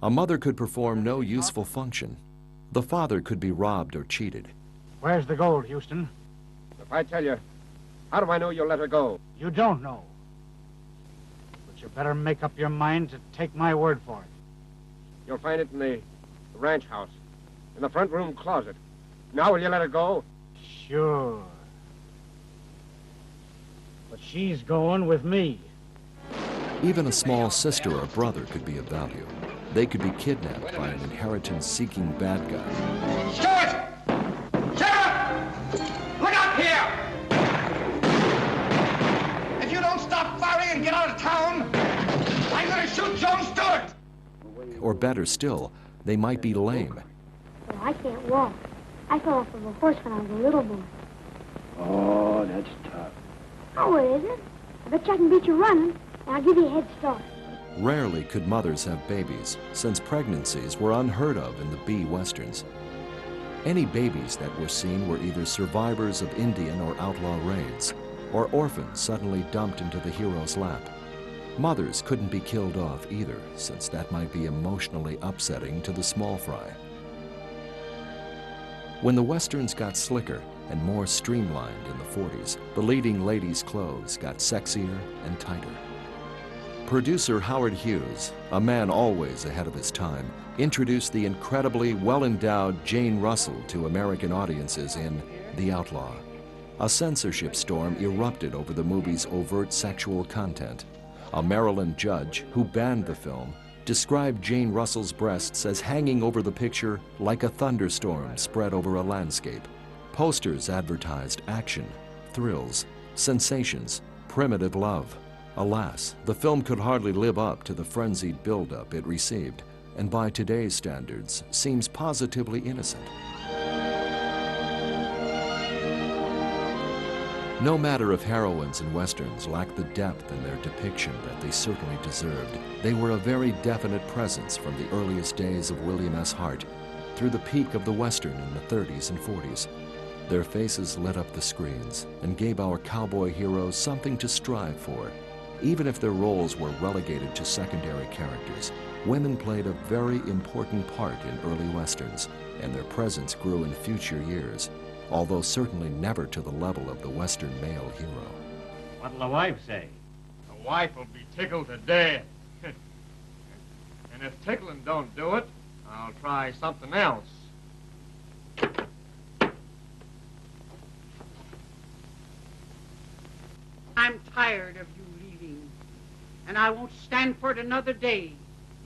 A mother could perform no useful function. The father could be robbed or cheated. Where's the gold, Houston? If I tell you, how do I know you'll let her go? You don't know. But you better make up your mind to take my word for it. You'll find it in the ranch house, in the front room closet. Now will you let her go? Sure. But she's going with me. Even a small sister or brother could be of value. they could be kidnapped by an inheritance-seeking bad guy. Stuart! Sheriff! Look out here! If you don't stop firing and get out of town, I'm gonna shoot Joe Stewart! Or better still, they might be lame. Well, I can't walk. I fell off of a horse when I was a little boy. Oh, that's tough. Oh, it isn't. I bet you I can beat you running, and I'll give you a head start. Rarely could mothers have babies, since pregnancies were unheard of in the B westerns. Any babies that were seen were either survivors of Indian or outlaw raids, or orphans suddenly dumped into the hero's lap. Mothers couldn't be killed off either, since that might be emotionally upsetting to the small fry. When the westerns got slicker and more streamlined in the 40s, the leading ladies' clothes got sexier and tighter. Producer Howard Hughes, a man always ahead of his time, introduced the incredibly well-endowed Jane Russell to American audiences in The Outlaw. A censorship storm erupted over the movie's overt sexual content. A Maryland judge who banned the film described Jane Russell's breasts as hanging over the picture like a thunderstorm spread over a landscape. Posters advertised action, thrills, sensations, primitive love. Alas, the film could hardly live up to the frenzied buildup it received, and by today's standards, seems positively innocent. No matter if heroines in westerns lacked the depth in their depiction that they certainly deserved, they were a very definite presence from the earliest days of William S. Hart through the peak of the western in the 30s and 40s. Their faces lit up the screens and gave our cowboy heroes something to strive for. Even if their roles were relegated to secondary characters, women played a very important part in early westerns, and their presence grew in future years, although certainly never to the level of the western male hero. What'll the wife say? The wife will be tickled to death. And if tickling don't do it, I'll try something else. I'm tired of you leaving, and I won't stand for it another day.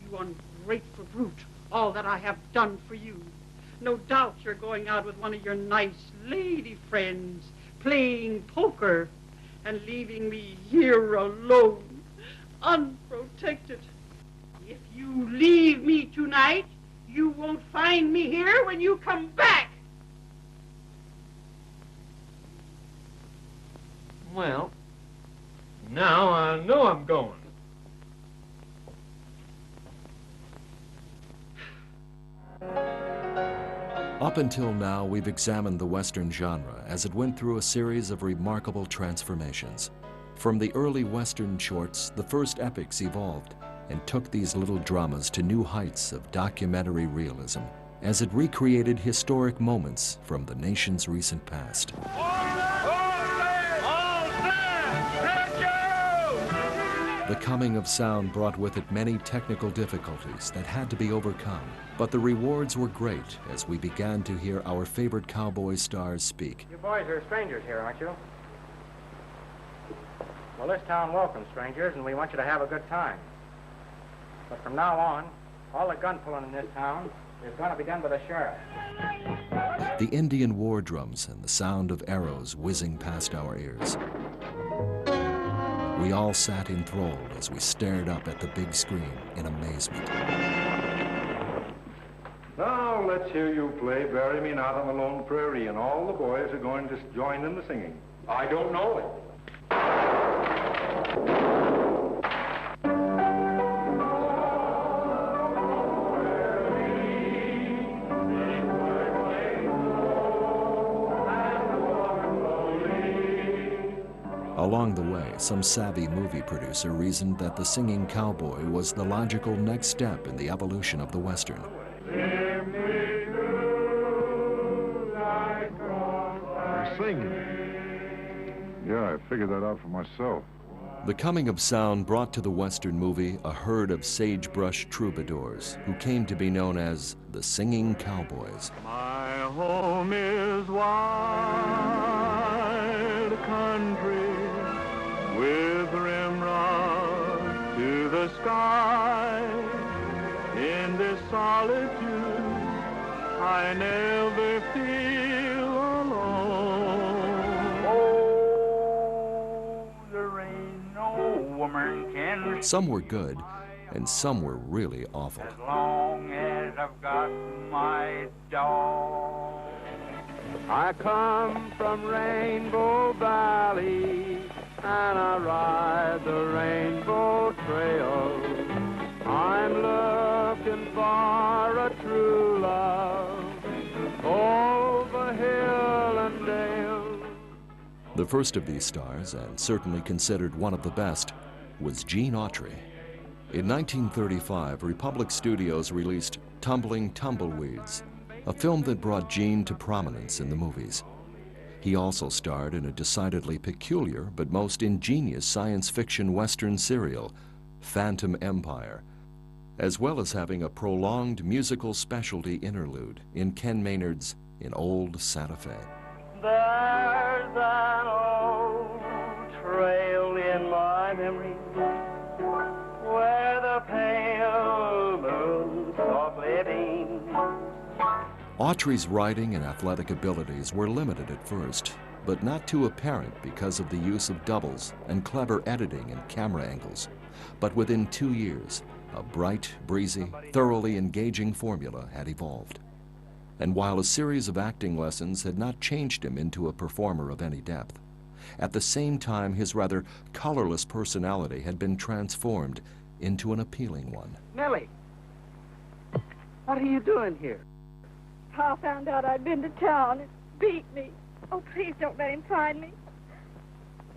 You ungrateful brute, all that I have done for you. No doubt you're going out with one of your nice lady friends, playing poker, and leaving me here alone, unprotected. If you leave me tonight, you won't find me here when you come back. Well, now I know I'm going. Up until now, we've examined the Western genre as it went through a series of remarkable transformations. From the early Western shorts, the first epics evolved and took these little dramas to new heights of documentary realism as it recreated historic moments from the nation's recent past. The coming of sound brought with it many technical difficulties that had to be overcome, but the rewards were great as we began to hear our favorite cowboy stars speak. You boys are strangers here, aren't you? Well, this town welcomes strangers, and we want you to have a good time. But from now on, all the gun pulling in this town is going to be done by the sheriff. The Indian war drums and the sound of arrows whizzing past our ears. We all sat enthralled as we stared up at the big screen in amazement. Now let's hear you play Bury Me Not on the Lone Prairie, and all the boys are going to join in the singing. I don't know it. Along the way, some savvy movie producer reasoned that the Singing Cowboy was the logical next step in the evolution of the Western. Sing. Yeah, I figured that out for myself. The coming of sound brought to the Western movie a herd of sagebrush troubadours who came to be known as the Singing Cowboys. My home is wide country with rimrod to the sky. in this solitude, I never feel alone. Oh, there ain't no woman can. Some were good, and some were really awful. As long as I've got my dog. I come from Rainbow Valley, and I ride the Rainbow Trail. I'm looking for a true love over hill and dale. The first of these stars, and certainly considered one of the best, was Gene Autry. In 1935, Republic Studios released Tumbling Tumbleweeds, a film that brought Gene to prominence in the movies. He also starred in a decidedly peculiar but most ingenious science fiction Western serial, Phantom Empire, as well as having a prolonged musical specialty interlude in Ken Maynard's In Old Santa Fe. There's an old trail in my memory where the pale moon softly beams. Autry's writing and athletic abilities were limited at first, but not too apparent because of the use of doubles and clever editing and camera angles. But within 2 years, a bright, breezy, thoroughly engaging formula had evolved. And while a series of acting lessons had not changed him into a performer of any depth, at the same time his rather colorless personality had been transformed into an appealing one. Millie, what are you doing here? Pa found out I'd been to town and beat me. Oh, please don't let him find me.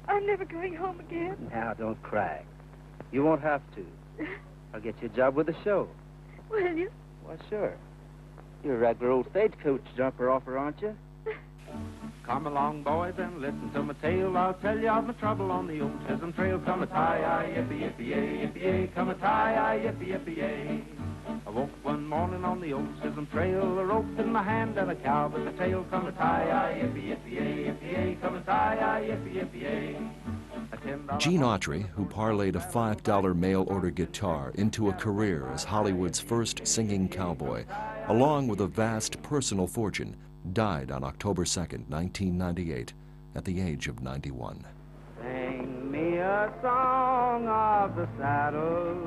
I'm never going home again. Now, don't cry. You won't have to. I'll get you a job with the show. Will you? Why, sure. You're a regular old stagecoach jumper offer, aren't you? Come along, boys, and listen to my tale. I'll tell you of my trouble on the old Chisholm Trail. Come a tie-yi, yippee-yippee-yay, yippee-yay. Come a tie-yi, yippee-yippee-yay. I woke one morning on the old Chisholm Trail, a rope in my hand and a cow with a tail. Come a tie-yi, yippee-yippee-yay, yippee-yay. Come a tie-yi, yippee-yippee-yay. Gene Autry, who parlayed a $5 mail-order guitar into a career as Hollywood's first singing cowboy, along with a vast personal fortune, died on October 2nd, 1998, at the age of 91. Sing me a song of the saddle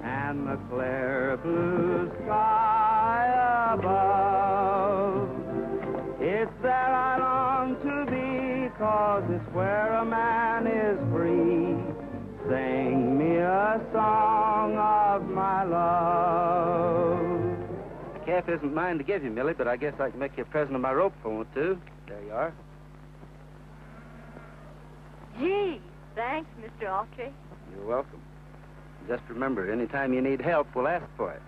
and the clear blue sky above. It's there I long to be, 'cause it's where a man is free. Sing me a song of my love. The calf isn't mine to give you, Millie, but I guess I can make you a present of my rope if I want to. There you are. Gee, thanks, Mr. Autry. You're welcome. Just remember, anytime you need help, we'll ask for it.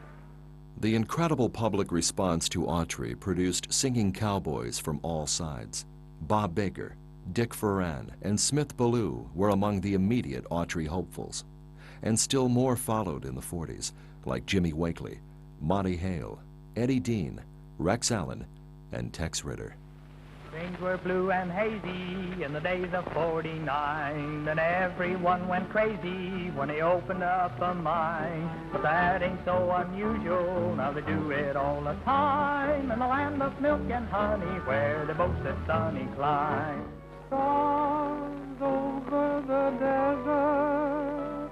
The incredible public response to Autry produced singing cowboys from all sides. Bob Baker, Dick Ferran, and Smith Ballou were among the immediate Autry hopefuls. And still more followed in the 40s, like Jimmy Wakely, Monty Hale, Eddie Dean, Rex Allen, and Tex Ritter. Things were blue and hazy in the days of '49, and everyone went crazy when they opened up a mine. But that ain't so unusual, now they do it all the time in the land of milk and honey, where the boats at sunny climb. Stars over the desert,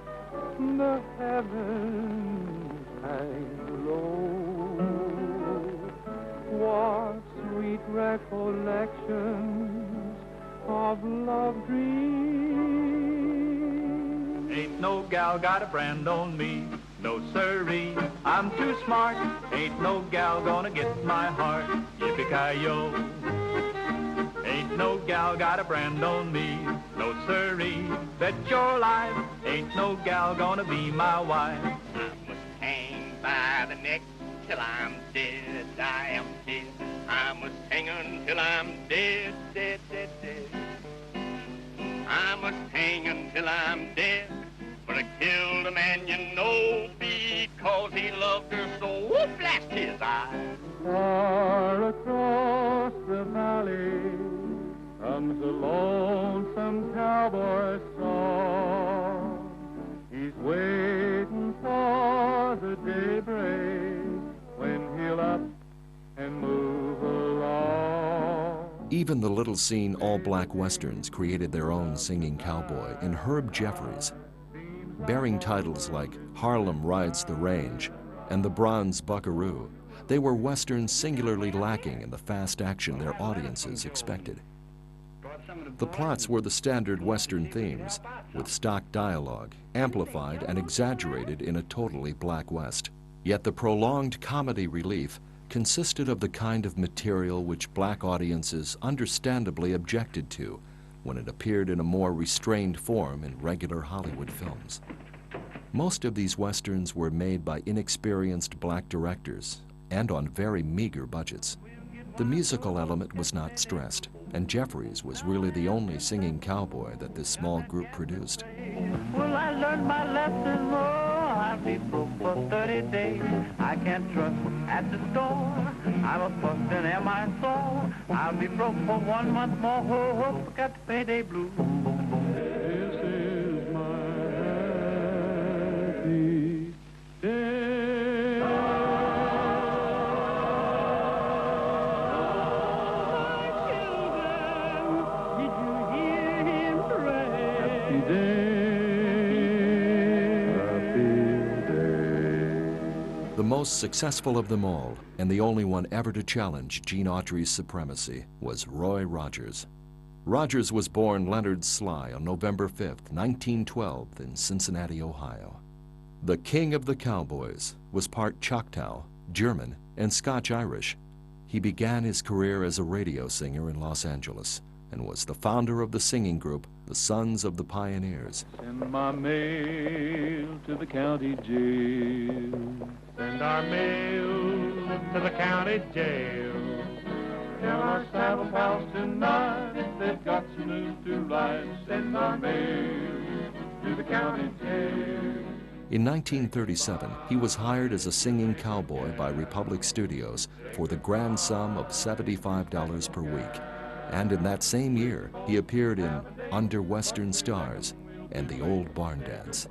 the heavens hang low. What sweet recollections of love dreams. Ain't no gal got a brand on me, no siree, I'm too smart. Ain't no gal gonna get my heart, yippee-ki-yo. Ain't no gal got a brand on me, no siree, bet your life. Ain't no gal gonna be my wife. I must hang by the neck till I'm dead, I am dead. I must hang until I'm dead, dead, dead, dead. I must hang until I'm dead, for I killed a man you know because he loved her so. Oh, blast his eyes. Far across the valley comes a lonesome cowboy song. He's waiting for the daybreak Even the little-seen all-black westerns created their own Singing Cowboy in Herb Jeffries. Bearing titles like Harlem Rides the Range and The Bronze Buckaroo, they were westerns singularly lacking in the fast action their audiences expected. The plots were the standard western themes, with stock dialogue, amplified and exaggerated in a totally black West. Yet the prolonged comedy relief consisted of the kind of material which black audiences understandably objected to when it appeared in a more restrained form in regular Hollywood films. Most of these westerns were made by inexperienced black directors and on very meager budgets. The musical element was not stressed, and Jeffries was really the only singing cowboy that this small group produced. Well, I learned my lesson, oh, I'll be broke for 30 days. I can't trust at the store. I'm a bust and am I sore? I'll be broke for 1 month more, ho, ho, got the payday blues. This is my happy day. The most successful of them all, and the only one ever to challenge Gene Autry's supremacy, was Roy Rogers. Rogers was born Leonard Sly on November 5th, 1912 in Cincinnati, Ohio. The King of the Cowboys was part Choctaw, German, and Scotch-Irish. He began his career as a radio singer in Los Angeles and was the founder of the singing group, the Sons of the Pioneers. Send my mail to the county jail. Send our mail to the county jail. Tell our saddle pals tonight they've got some news to write. Send our mail to the county jail. In 1937, he was hired as a singing cowboy by Republic Studios for the grand sum of $75 per week. And in that same year, he appeared in Under Western Stars and The Old Barn Dance.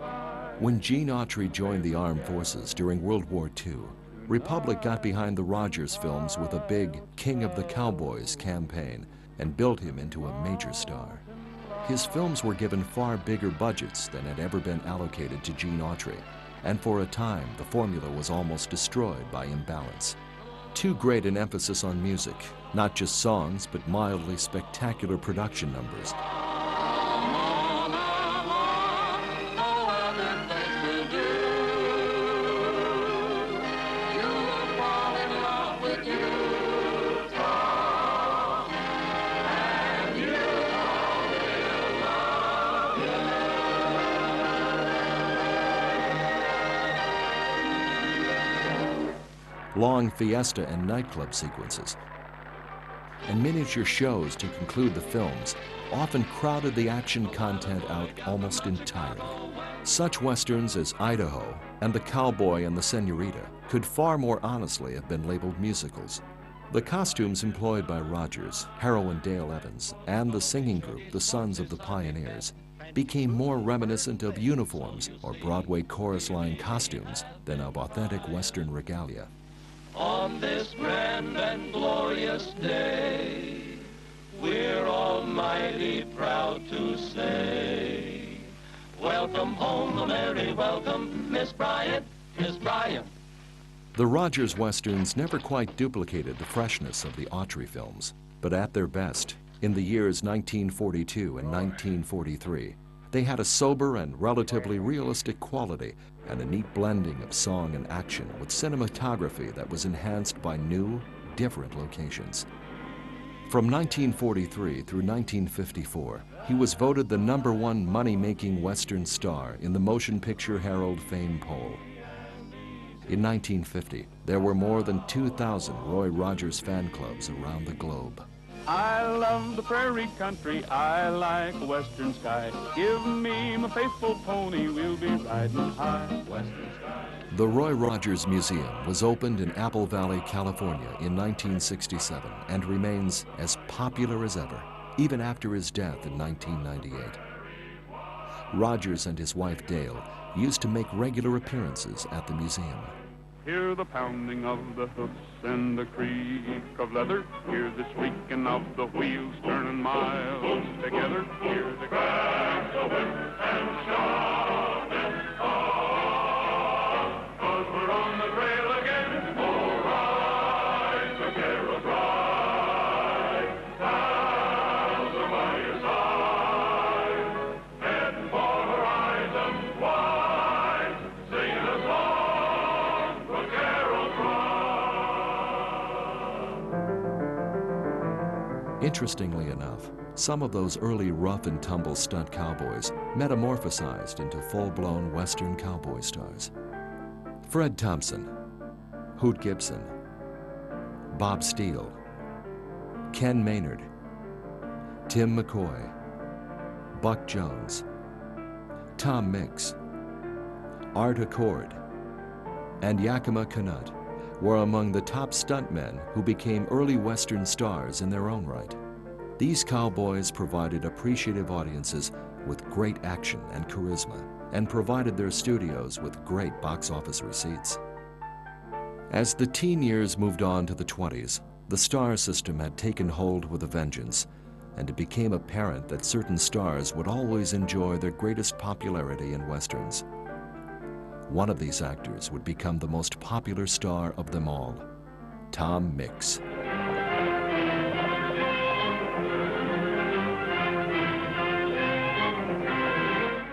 When Gene Autry joined the armed forces during World War II, Republic got behind the Rogers films with a big King of the Cowboys campaign and built him into a major star. His films were given far bigger budgets than had ever been allocated to Gene Autry, and for a time the formula was almost destroyed by imbalance. Too great an emphasis on music, not just songs, but mildly spectacular production numbers. Long fiesta and nightclub sequences, and miniature shows to conclude the films often crowded the action content out almost entirely. Such westerns as Idaho and The Cowboy and the Senorita could far more honestly have been labeled musicals. The costumes employed by Rogers, heroine Dale Evans, and the singing group, the Sons of the Pioneers, became more reminiscent of uniforms or Broadway chorus line costumes than of authentic Western regalia. On this grand and glorious day, we're almighty proud to say, welcome home, a merry welcome, Miss Bryant, Miss Bryant. The Rogers westerns never quite duplicated the freshness of the Autry films, but at their best, in the years 1942 and 1943, they had a sober and relatively realistic quality and a neat blending of song and action with cinematography that was enhanced by new, different locations. From 1943 through 1954, he was voted the #1 money-making Western star in the Motion Picture Herald Fame poll. In 1950, there were more than 2,000 Roy Rogers fan clubs around the globe. I love the prairie country, I like a western sky. Give me my faithful pony, we'll be riding high. Western sky. The Roy Rogers Museum was opened in Apple Valley, California in 1967 and remains as popular as ever, even after his death in 1998. Rogers and his wife Dale used to make regular appearances at the museum. Hear the pounding of the hoofs and the creak of leather. Hear the squeaking of the wheels turning miles together. Hear the crack of whip and stop and stop. 'Cause we're on the trail again. All right, vaqueros, ride. Pals are by your side. Heading for horizons wide. Singing a song, vaqueros, ride. Interestingly enough, some of those early rough-and-tumble stunt cowboys metamorphosized into full-blown Western cowboy stars. Fred Thompson, Hoot Gibson, Bob Steele, Ken Maynard, Tim McCoy, Buck Jones, Tom Mix, Art Accord, and Yakima Canutt were among the top stuntmen who became early Western stars in their own right. These cowboys provided appreciative audiences with great action and charisma, and provided their studios with great box office receipts. As the teen years moved on to the 20s, the star system had taken hold with a vengeance, and it became apparent that certain stars would always enjoy their greatest popularity in Westerns. One of these actors would become the most popular star of them all, Tom Mix.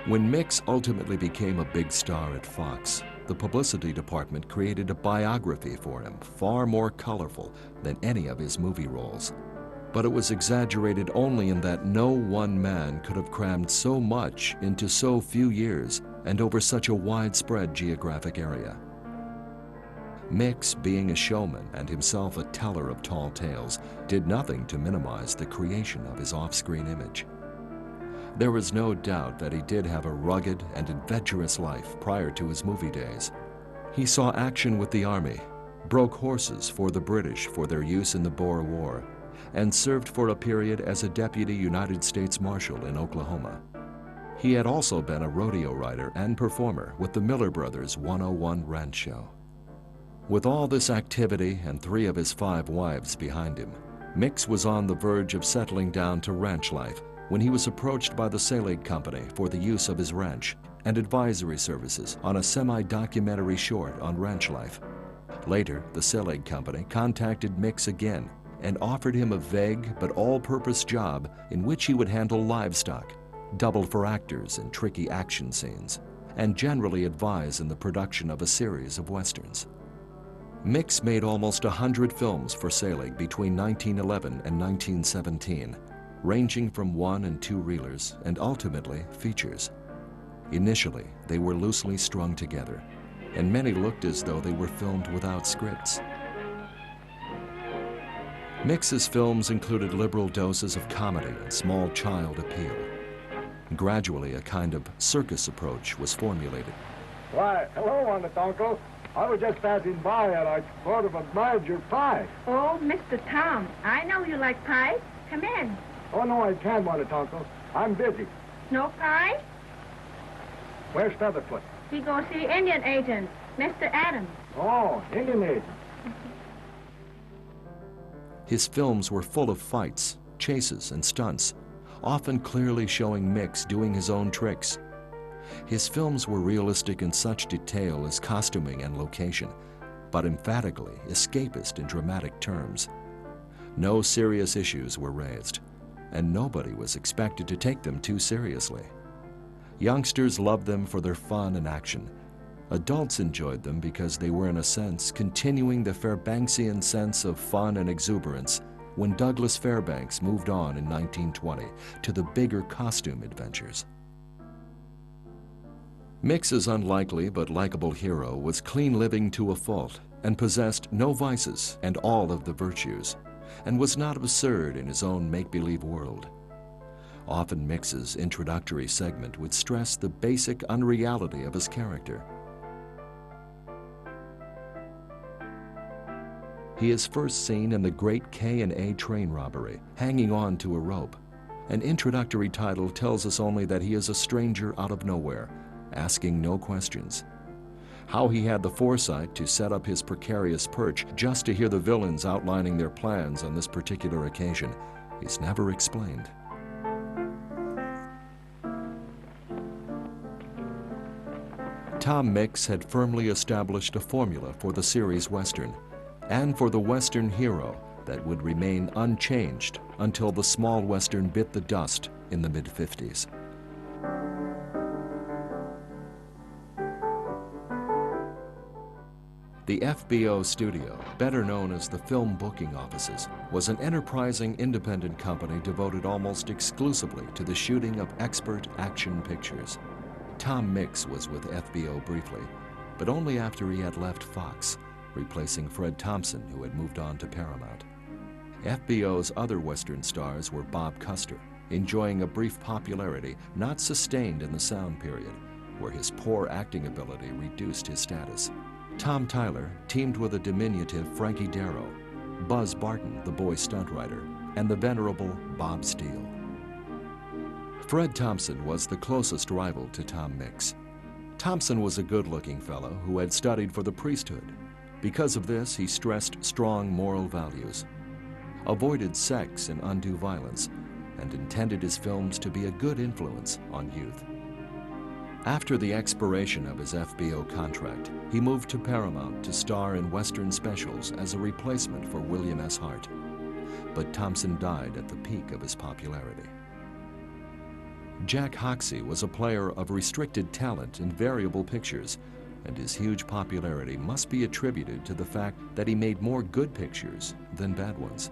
When Mix ultimately became a big star at Fox, the publicity department created a biography for him far more colorful than any of his movie roles. But it was exaggerated only in that no one man could have crammed so much into so few years and over such a widespread geographic area. Mix, being a showman and himself a teller of tall tales, did nothing to minimize the creation of his off-screen image. There was no doubt that he did have a rugged and adventurous life prior to his movie days. He saw action with the Army, broke horses for the British for their use in the Boer War, and served for a period as a deputy United States Marshal in Oklahoma. He had also been a rodeo rider and performer with the Miller Brothers 101 Ranch Show. With all this activity and 3 of his 5 wives behind him, Mix was on the verge of settling down to ranch life when he was approached by the Selig Company for the use of his ranch and advisory services on a semi-documentary short on ranch life. Later, the Selig Company contacted Mix again and offered him a vague but all-purpose job in which he would handle livestock, double for actors in tricky action scenes, and generally advise in the production of a series of westerns. Mix made almost 100 films for Selig between 1911 and 1917, ranging from 1 and 2 reelers and ultimately features. Initially, they were loosely strung together, and many looked as though they were filmed without scripts. Mix's films included liberal doses of comedy and small child appeal. Gradually, a kind of circus approach was formulated. Why, hello, honest uncle. I was just passing by and I sort of admired your pie. Oh, Mr. Tom, I know you like pie. Come in. Oh, no, I can't want it, uncle. I'm busy. No pie? Where's Featherfoot? He go see Indian agent, Mr. Adams. Oh, Indian agent. His films were full of fights, chases, and stunts, often clearly showing Mix doing his own tricks. His films were realistic in such detail as costuming and location, but emphatically escapist in dramatic terms. No serious issues were raised, and nobody was expected to take them too seriously. Youngsters loved them for their fun and action. Adults enjoyed them because they were, in a sense, continuing the Fairbanksian sense of fun and exuberance when Douglas Fairbanks moved on in 1920 to the bigger costume adventures. Mix's unlikely but likable hero was clean living to a fault and possessed no vices and all of the virtues, and was not absurd in his own make-believe world. Often Mix's introductory segment would stress the basic unreality of his character. He is first seen in the great K&A train robbery, hanging on to a rope. An introductory title tells us only that he is a stranger out of nowhere, asking no questions. How he had the foresight to set up his precarious perch just to hear the villains outlining their plans on this particular occasion is never explained. Tom Mix had firmly established a formula for the series Western, and for the Western hero that would remain unchanged until the small Western bit the dust in the mid-50s. The FBO studio, better known as the Film Booking Offices, was an enterprising independent company devoted almost exclusively to the shooting of expert action pictures. Tom Mix was with FBO briefly, but only after he had left Fox, replacing Fred Thompson, who had moved on to Paramount. FBO's other Western stars were Bob Custer, enjoying a brief popularity not sustained in the sound period, where his poor acting ability reduced his status. Tom Tyler teamed with a diminutive Frankie Darrow, Buzz Barton, the boy stunt rider, and the venerable Bob Steele. Fred Thompson was the closest rival to Tom Mix. Thompson was a good-looking fellow who had studied for the priesthood. Because of this, he stressed strong moral values, avoided sex and undue violence, and intended his films to be a good influence on youth. After the expiration of his FBO contract, he moved to Paramount to star in Western specials as a replacement for William S. Hart. But Thompson died at the peak of his popularity. Jack Hoxsey was a player of restricted talent in variable pictures, and his huge popularity must be attributed to the fact that he made more good pictures than bad ones.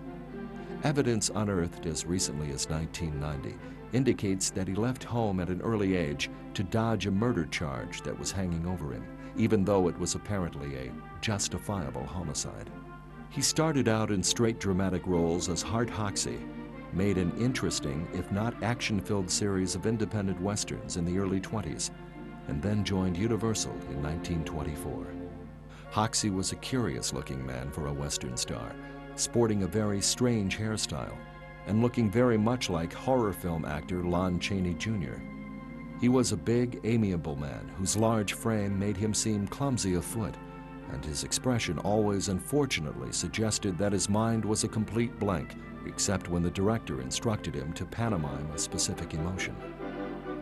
Evidence unearthed as recently as 1990 indicates that he left home at an early age to dodge a murder charge that was hanging over him, even though it was apparently a justifiable homicide. He started out in straight dramatic roles as Hart Hoxsey, made an interesting, if not action-filled series of independent westerns in the early 20s, and then joined Universal in 1924. Hoxsey was a curious-looking man for a Western star, sporting a very strange hairstyle and looking very much like horror film actor Lon Chaney Jr. He was a big, amiable man whose large frame made him seem clumsy of foot, and his expression always unfortunately suggested that his mind was a complete blank, except when the director instructed him to pantomime a specific emotion.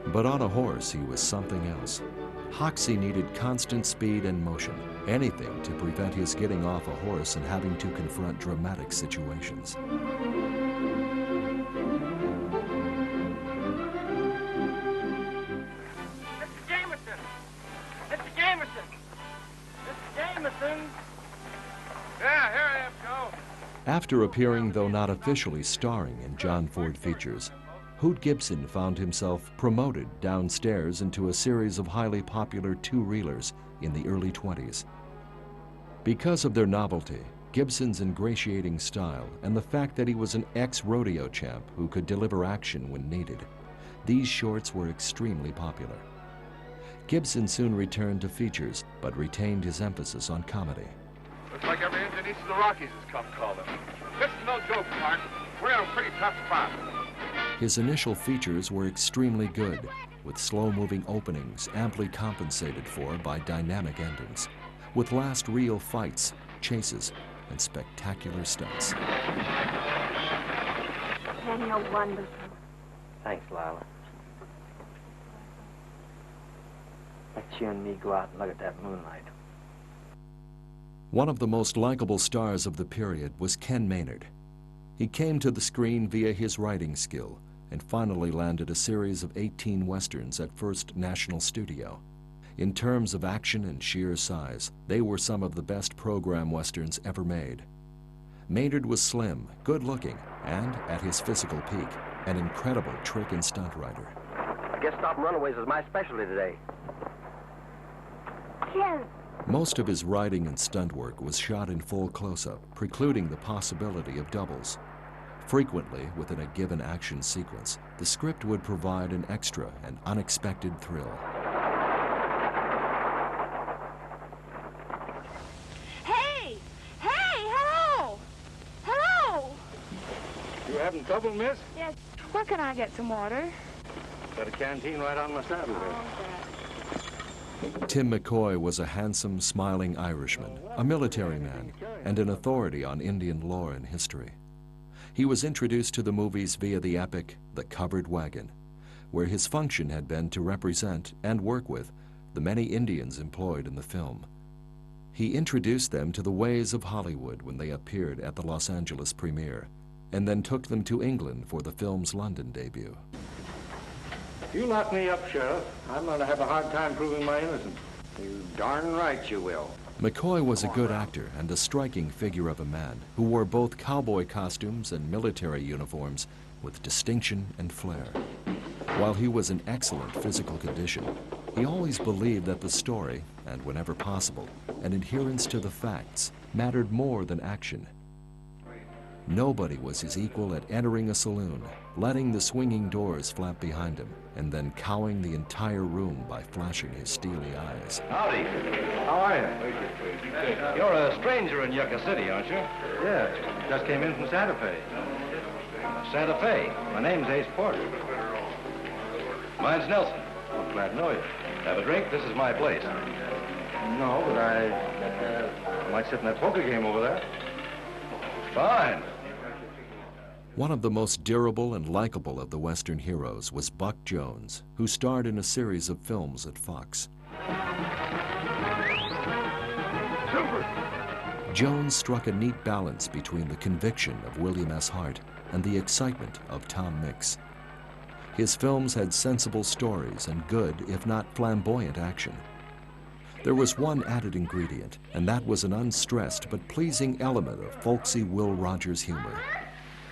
But on a horse, he was something else. Hoxsey needed constant speed and motion, anything to prevent his getting off a horse and having to confront dramatic situations. Yeah, here I am, Joe. After appearing, though not officially starring, in John Ford features, Hoot Gibson found himself promoted downstairs into a series of highly popular two-reelers in the early 20s. Because of their novelty, Gibson's ingratiating style, and the fact that he was an ex-rodeo champ who could deliver action when needed, these shorts were extremely popular. Gibson soon returned to features, but retained his emphasis on comedy. Looks like every engine east of the Rockies has come calling. This is no joke, Hart. We're in a pretty tough spot. His initial features were extremely good, with slow-moving openings amply compensated for by dynamic endings, with last reel fights, chases, and spectacular stunts. And you're wonderful. Thanks, Lila. Let you and me go out and look at that moonlight. One of the most likable stars of the period was Ken Maynard. He came to the screen via his writing skill and finally landed a series of 18 westerns at First National Studio. In terms of action and sheer size, they were some of the best program westerns ever made. Maynard was slim, good-looking, and, at his physical peak, an incredible trick and stunt writer. I guess stopping runaways is my specialty today. Ken. Most of his writing and stunt work was shot in full close-up, precluding the possibility of doubles. Frequently, within a given action sequence, the script would provide an extra and unexpected thrill. Hey! Hey! Hello! Hello! You having trouble, miss? Yes. Where can I get some water? Got a canteen right on my saddle here. Tim McCoy was a handsome, smiling Irishman, a military man, and an authority on Indian lore and history. He was introduced to the movies via the epic The Covered Wagon, where his function had been to represent and work with the many Indians employed in the film. He introduced them to the ways of Hollywood when they appeared at the Los Angeles premiere, and then took them to England for the film's London debut. If you lock me up, Sheriff, I'm going to have a hard time proving my innocence. You darn right you will. McCoy was a good actor and a striking figure of a man who wore both cowboy costumes and military uniforms with distinction and flair. While he was in excellent physical condition, he always believed that the story, and whenever possible, an adherence to the facts, mattered more than action. Nobody was his equal at entering a saloon, letting the swinging doors flap behind him, and then cowing the entire room by flashing his steely eyes. Howdy. How are you? You're a stranger in Yucca City, aren't you? Yes. Just came in from Santa Fe. Santa Fe. My name's Ace Porter. Mine's Nelson. I'm glad to know you. Have a drink? This is my place. No, but I might sit in that poker game over there. Fine. One of the most durable and likable of the Western heroes was Buck Jones, who starred in a series of films at Fox. Jones struck a neat balance between the conviction of William S. Hart and the excitement of Tom Mix. His films had sensible stories and good, if not flamboyant, action. There was one added ingredient, and that was an unstressed but pleasing element of folksy Will Rogers humor.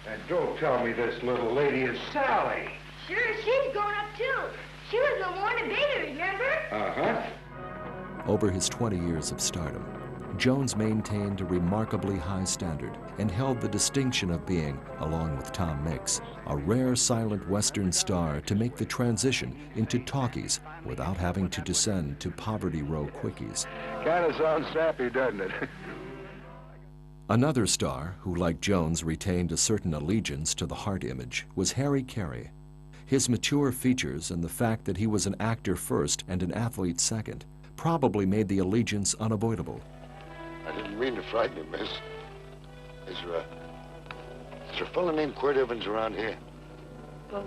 And don't tell me this little lady is Sally. Sure, she's grown up too. She was the one in baby, remember? Uh-huh. Over his 20 years of stardom, Jones maintained a remarkably high standard and held the distinction of being, along with Tom Mix, a rare silent Western star to make the transition into talkies without having to descend to Poverty Row quickies. Kind of sounds sappy, doesn't it? Another star who, like Jones, retained a certain allegiance to the Hart image was Harry Carey. His mature features and the fact that he was an actor first and an athlete second probably made the allegiance unavoidable. I didn't mean to frighten you, miss. Is there a fellow named Quirt Evans around here? Well,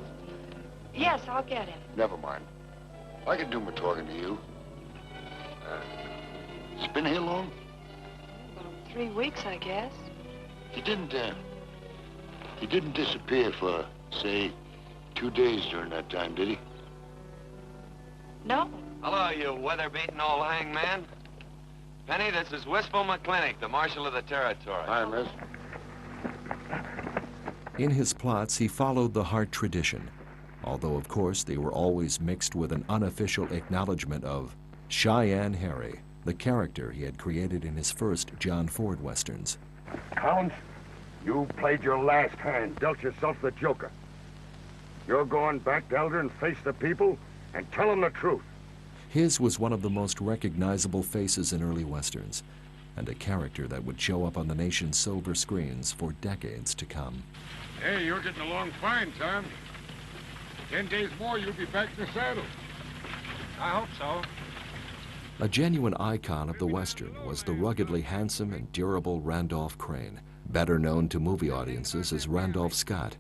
yes, I'll get him. Never mind. I can do my talking to you. It's been here long? 3 weeks, I guess. He didn't disappear for, say, 2 days during that time, did he? No. Hello, you weather-beaten old hangman. Penny, this is Wistful McClintock, the Marshal of the Territory. Hi, miss. In his plots, he followed the Hart tradition, although, of course, they were always mixed with an unofficial acknowledgement of Cheyenne Harry, the character he had created in his first John Ford westerns. Collins, you played your last hand, dealt yourself the joker. You're going back to Elder and face the people and tell them the truth. His was one of the most recognizable faces in early westerns, and a character that would show up on the nation's silver screens for decades to come. Hey, you're getting along fine, Tom. 10 days more, you'll be back in the saddle. I hope so. A genuine icon of the Western was the ruggedly handsome and durable Randolph Crane, better known to movie audiences as Randolph Scott.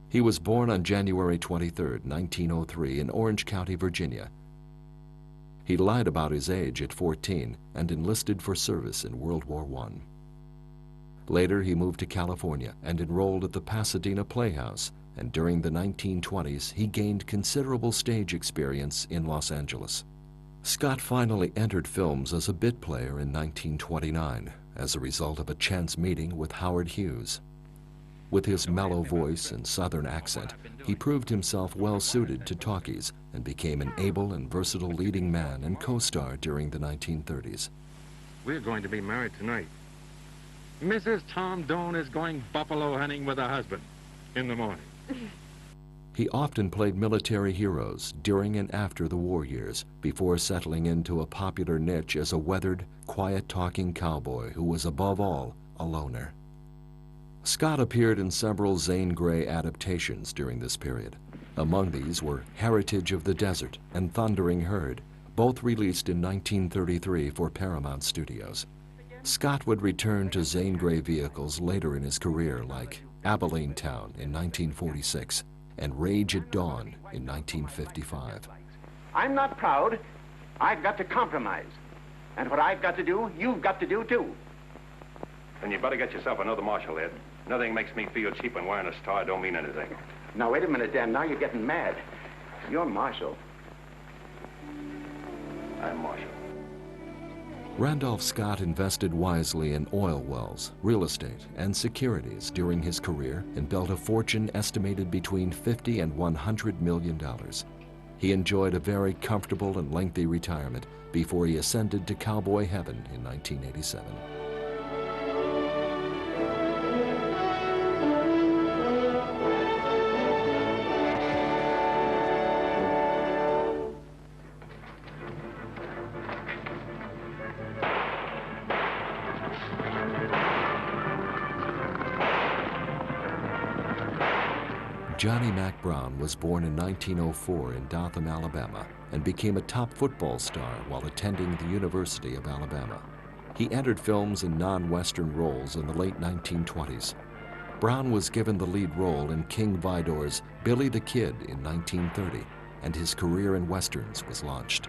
He was born on January 23, 1903 in Orange County, Virginia. He lied about his age at 14 and enlisted for service in World War I. Later, he moved to California and enrolled at the Pasadena Playhouse, and during the 1920s, he gained considerable stage experience in Los Angeles. Scott finally entered films as a bit player in 1929 as a result of a chance meeting with Howard Hughes. With his mellow voice and southern accent, he proved himself well-suited to talkies and became an able and versatile leading man and co-star during the 1930s. We're going to be married tonight. Mrs. Tom Doan is going buffalo hunting with her husband in the morning. He often played military heroes during and after the war years, before settling into a popular niche as a weathered, quiet-talking cowboy who was above all a loner. Scott appeared in several Zane Grey adaptations during this period. Among these were Heritage of the Desert and Thundering Herd, both released in 1933 for Paramount Studios. Scott would return to Zane Grey vehicles later in his career, like Abilene Town in 1946 and Rage at Dawn in 1955. I'm not proud. I've got to compromise. And what I've got to do, you've got to do too. Then you better get yourself another marshal, Ed. Nothing makes me feel cheap when wearing a star don't mean anything. Now, wait a minute, Dan. Now you're getting mad. You're marshal. I'm marshal. Randolph Scott invested wisely in oil wells, real estate, and securities during his career and built a fortune estimated between $50 and $100 million. He enjoyed a very comfortable and lengthy retirement before he ascended to cowboy heaven in 1987. Johnny Mac Brown was born in 1904 in Dothan, Alabama, and became a top football star while attending the University of Alabama. He entered films in non-Western roles in the late 1920s. Brown was given the lead role in King Vidor's Billy the Kid in 1930, and his career in Westerns was launched.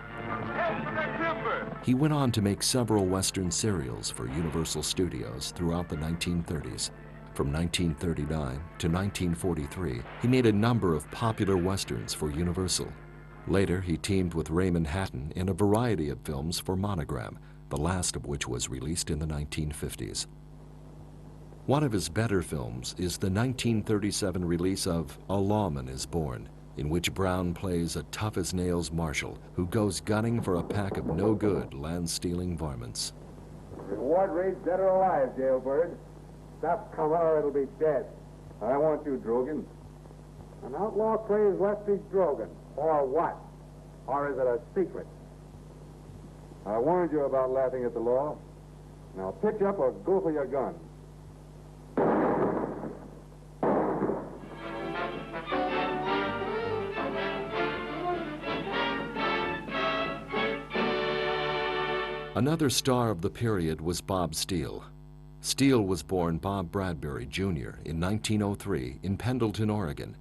He went on to make several Western serials for Universal Studios throughout the 1930s. From 1939 to 1943, he made a number of popular Westerns for Universal. Later, he teamed with Raymond Hatton in a variety of films for Monogram, the last of which was released in the 1950s. One of his better films is the 1937 release of A Lawman is Born, in which Brown plays a tough-as-nails marshal who goes gunning for a pack of no-good land-stealing varmints. Reward rate's dead or alive, jailbird. Stop coming or it'll be dead. I want you, Drogan. An outlaw plays Lefty Drogan. Or what? Or is it a secret? I warned you about laughing at the law. Now pitch up or go for your gun. Another star of the period was Bob Steele. Steele was born Bob Bradbury, Jr. in 1903 in Pendleton, Oregon.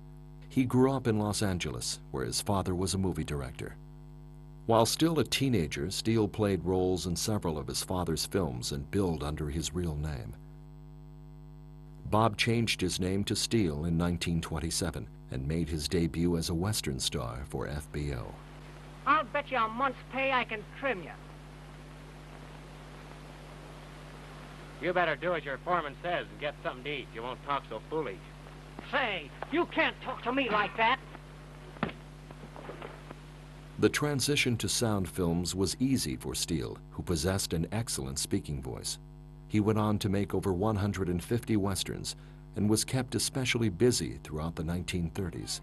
He grew up in Los Angeles, where his father was a movie director. While still a teenager, Steele played roles in several of his father's films and billed under his real name. Bob changed his name to Steele in 1927 and made his debut as a Western star for FBO. I'll bet you a month's pay I can trim you. You better do as your foreman says and get something to eat. You won't talk so foolish. Say, you can't talk to me like that. The transition to sound films was easy for Steele, who possessed an excellent speaking voice. He went on to make over 150 Westerns and was kept especially busy throughout the 1930s.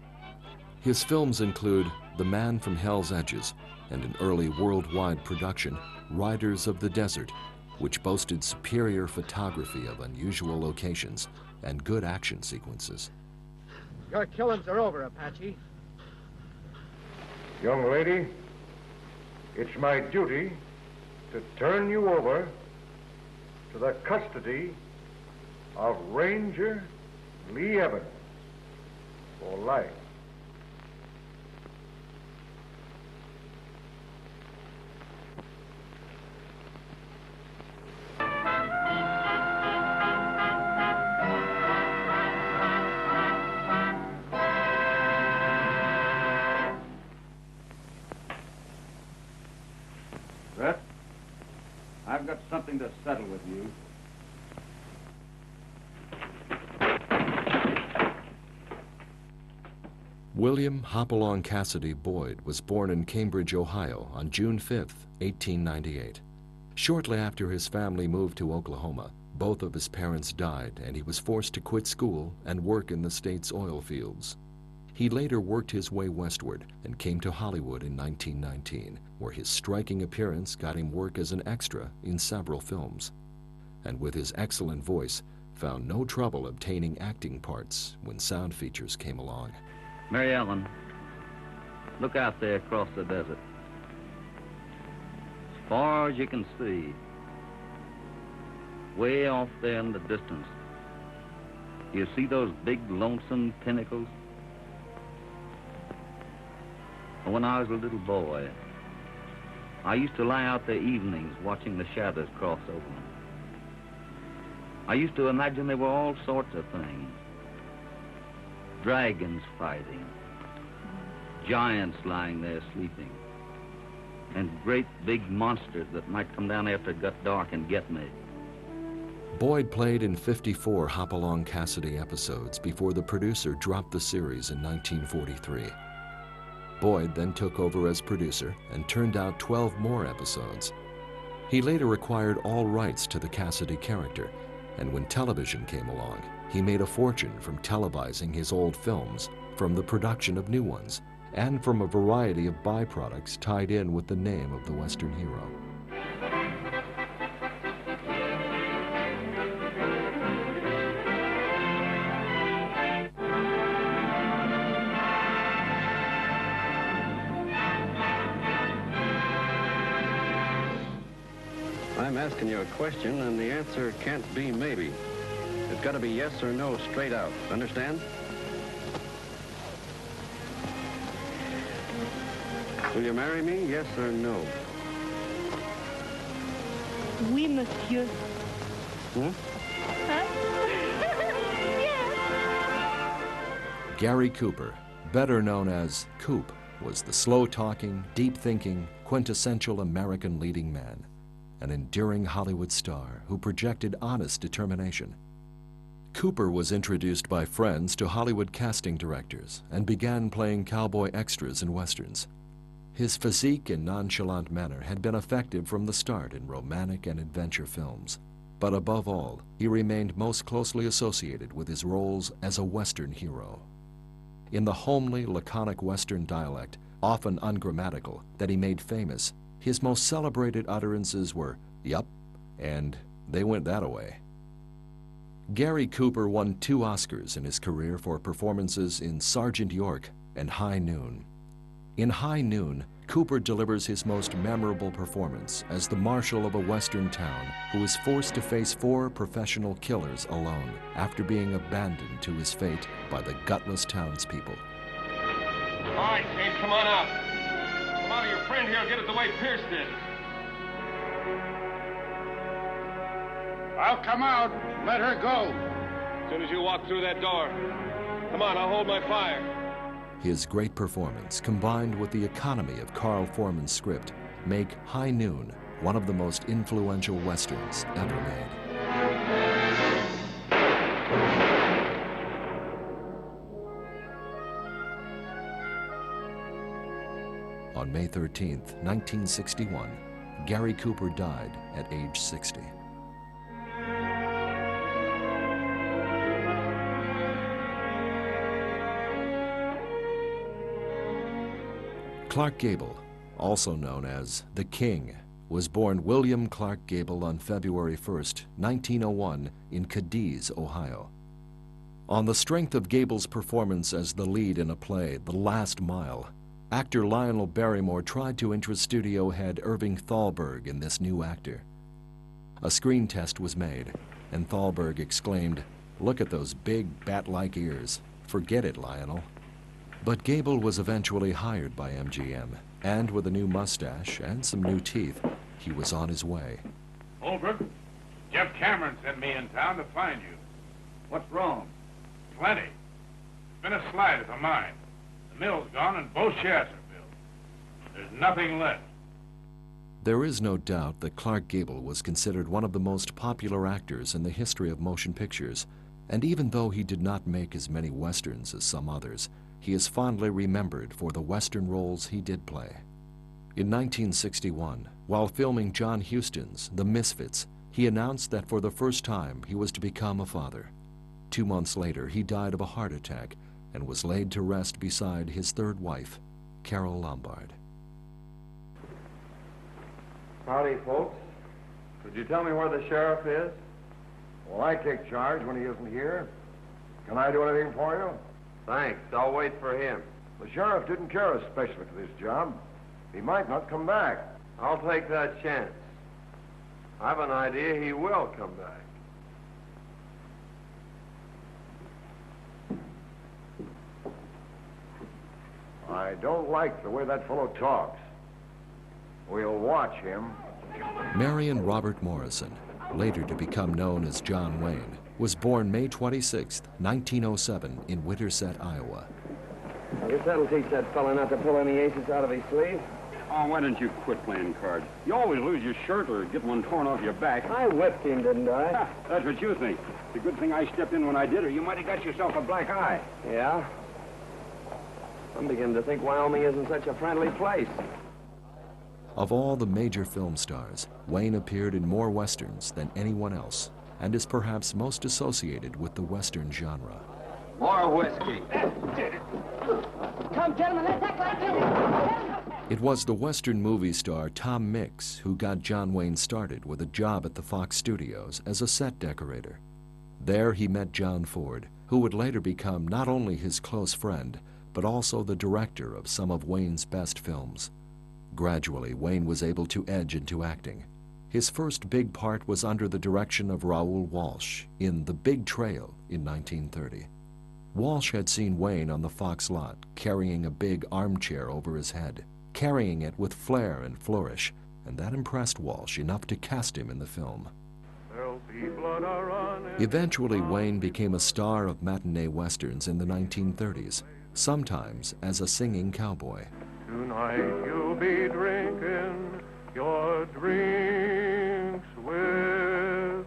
His films include The Man from Hell's Edges and an early worldwide production, Riders of the Desert, which boasted superior photography of unusual locations and good action sequences. Your killings are over, Apache. Young lady, it's my duty to turn you over to the custody of Ranger Lee Evans for life. Brett, I've got something to settle with you. William Hopalong Cassidy Boyd was born in Cambridge, Ohio on June 5, 1898. Shortly after his family moved to Oklahoma, both of his parents died and he was forced to quit school and work in the state's oil fields. He later worked his way westward and came to Hollywood in 1919, where his striking appearance got him work as an extra in several films. And with his excellent voice, found no trouble obtaining acting parts when sound features came along. Mary Ellen, look out there across the desert. far as you can see, way off there in the distance, you see those big lonesome pinnacles? When I was a little boy, I used to lie out there evenings watching the shadows cross over them. I used to imagine they were all sorts of things. Dragons fighting, giants lying there sleeping, and great big monsters that might come down after it got dark and get me. Boyd played in 54 Hopalong Cassidy episodes before the producer dropped the series in 1943. Boyd then took over as producer and turned out 12 more episodes. He later acquired all rights to the Cassidy character, and when television came along, he made a fortune from televising his old films, from the production of new ones, and from a variety of byproducts tied in with the name of the Western hero. I'm asking you a question, and the answer can't be maybe. It's got to be yes or no straight out. Understand? Will you marry me, yes or no? Oui, monsieur. Hmm? Gary Cooper, better known as Coop, was the slow-talking, deep-thinking, quintessential American leading man, an enduring Hollywood star who projected honest determination. Cooper was introduced by friends to Hollywood casting directors and began playing cowboy extras in westerns. His physique and nonchalant manner had been effective from the start in romantic and adventure films. But above all, he remained most closely associated with his roles as a Western hero. In the homely, laconic Western dialect, often ungrammatical, that he made famous, his most celebrated utterances were, "Yup," and "They went that-a-way." Gary Cooper won 2 Oscars in his career for performances in Sergeant York and High Noon. In High Noon, Cooper delivers his most memorable performance as the marshal of a Western town who is forced to face 4 professional killers alone after being abandoned to his fate by the gutless townspeople. All right, James, come on out. Come out of your friend here and get it the way Pierce did. I'll come out. Let her go. As soon as you walk through that door. Come on, I'll hold my fire. His great performance, combined with the economy of Carl Foreman's script, make High Noon one of the most influential westerns ever made. On May 13th, 1961, Gary Cooper died at age 60. Clark Gable, also known as the King, was born William Clark Gable on February 1st, 1901 in Cadiz, Ohio. On the strength of Gable's performance as the lead in a play, The Last Mile, actor Lionel Barrymore tried to interest studio head Irving Thalberg in this new actor. A screen test was made, and Thalberg exclaimed, "Look at those big bat-like ears. Forget it, Lionel." But Gable was eventually hired by MGM, and with a new mustache and some new teeth, he was on his way. Holbrook, Jeff Cameron sent me in town to find you. What's wrong? Plenty. It's been a slide of mine. The mill's gone and both shafts are filled. There's nothing left. There is no doubt that Clark Gable was considered one of the most popular actors in the history of motion pictures, and even though he did not make as many westerns as some others, he is fondly remembered for the Western roles he did play. In 1961, while filming John Huston's The Misfits, he announced that for the first time he was to become a father. 2 months later, he died of a heart attack and was laid to rest beside his third wife, Carol Lombard. Howdy, folks. Could you tell me where the sheriff is? Well, I take charge when he isn't here. Can I do anything for you? Thanks. I'll wait for him. The sheriff didn't care especially for this job. He might not come back. I'll take that chance. I've an idea he will come back. I don't like the way that fellow talks. We'll watch him. Marion Robert Morrison, later to become known as John Wayne, was born May 26, 1907 in Winterset, Iowa. I guess that'll teach that fella not to pull any aces out of his sleeve. Oh, why don't you quit playing cards? You always lose your shirt or get one torn off your back. I whipped him, didn't I? Ha, that's what you think. It's a good thing I stepped in when I did, or you might have got yourself a black eye. Yeah? I'm beginning to think Wyoming isn't such a friendly place. Of all the major film stars, Wayne appeared in more westerns than anyone else and is perhaps most associated with the western genre. More whiskey. Come, gentlemen, let's act like gentlemen. It was the western movie star Tom Mix who got John Wayne started with a job at the Fox Studios as a set decorator. There he met John Ford, who would later become not only his close friend, but also the director of some of Wayne's best films. Gradually, Wayne was able to edge into acting. His first big part was under the direction of Raoul Walsh in The Big Trail in 1930. Walsh had seen Wayne on the Fox lot carrying a big armchair over his head, carrying it with flair and flourish, and that impressed Walsh enough to cast him in the film. Eventually, Wayne became a star of matinee westerns in the 1930s, sometimes as a singing cowboy. Tonight you'll be drinking your drinks with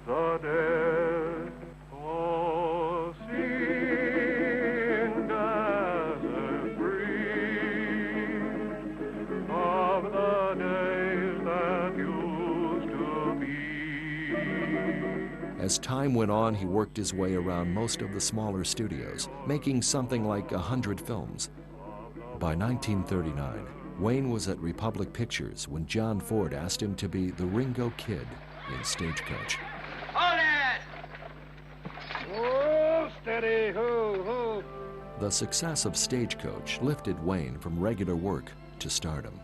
the dead. Oh, sing desert breeze of the days that used to be. As time went on, he worked his way around most of the smaller studios, making something like 100 films. By 1939, Wayne was at Republic Pictures when John Ford asked him to be the Ringo Kid in Stagecoach. Hold it! Oh, steady, ho. The success of Stagecoach lifted Wayne from regular work to stardom.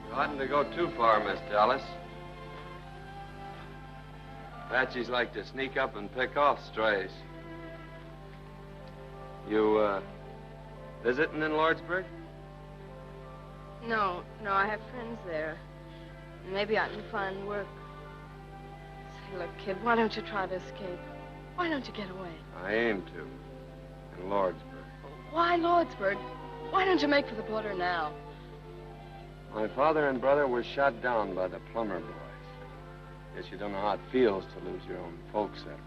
You oughtn't to go too far, Miss Dallas. Apaches like to sneak up and pick off strays. You, visiting in Lordsburg? No, I have friends there. Maybe I can find work. Say, look, kid, why don't you try to escape? Why don't you get away? I aim to. In Lordsburg. Why Lordsburg? Why don't you make for the border now? My father and brother were shot down by the Plummer boys. Guess you don't know how it feels to lose your own folks that way.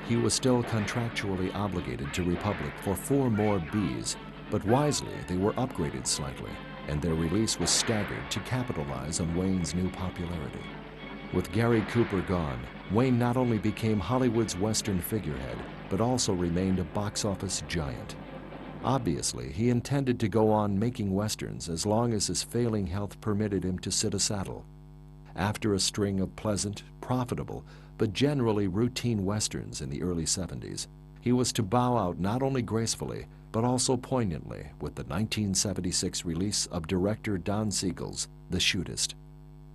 He was still contractually obligated to Republic for 4 more Bs, but wisely they were upgraded slightly, and their release was staggered to capitalize on Wayne's new popularity. With Gary Cooper gone, Wayne not only became Hollywood's Western figurehead, but also remained a box office giant. Obviously, he intended to go on making Westerns as long as his failing health permitted him to sit a saddle. After a string of pleasant, profitable, but generally routine Westerns in the early 70s, he was to bow out not only gracefully, but also poignantly with the 1976 release of director Don Siegel's The Shootist.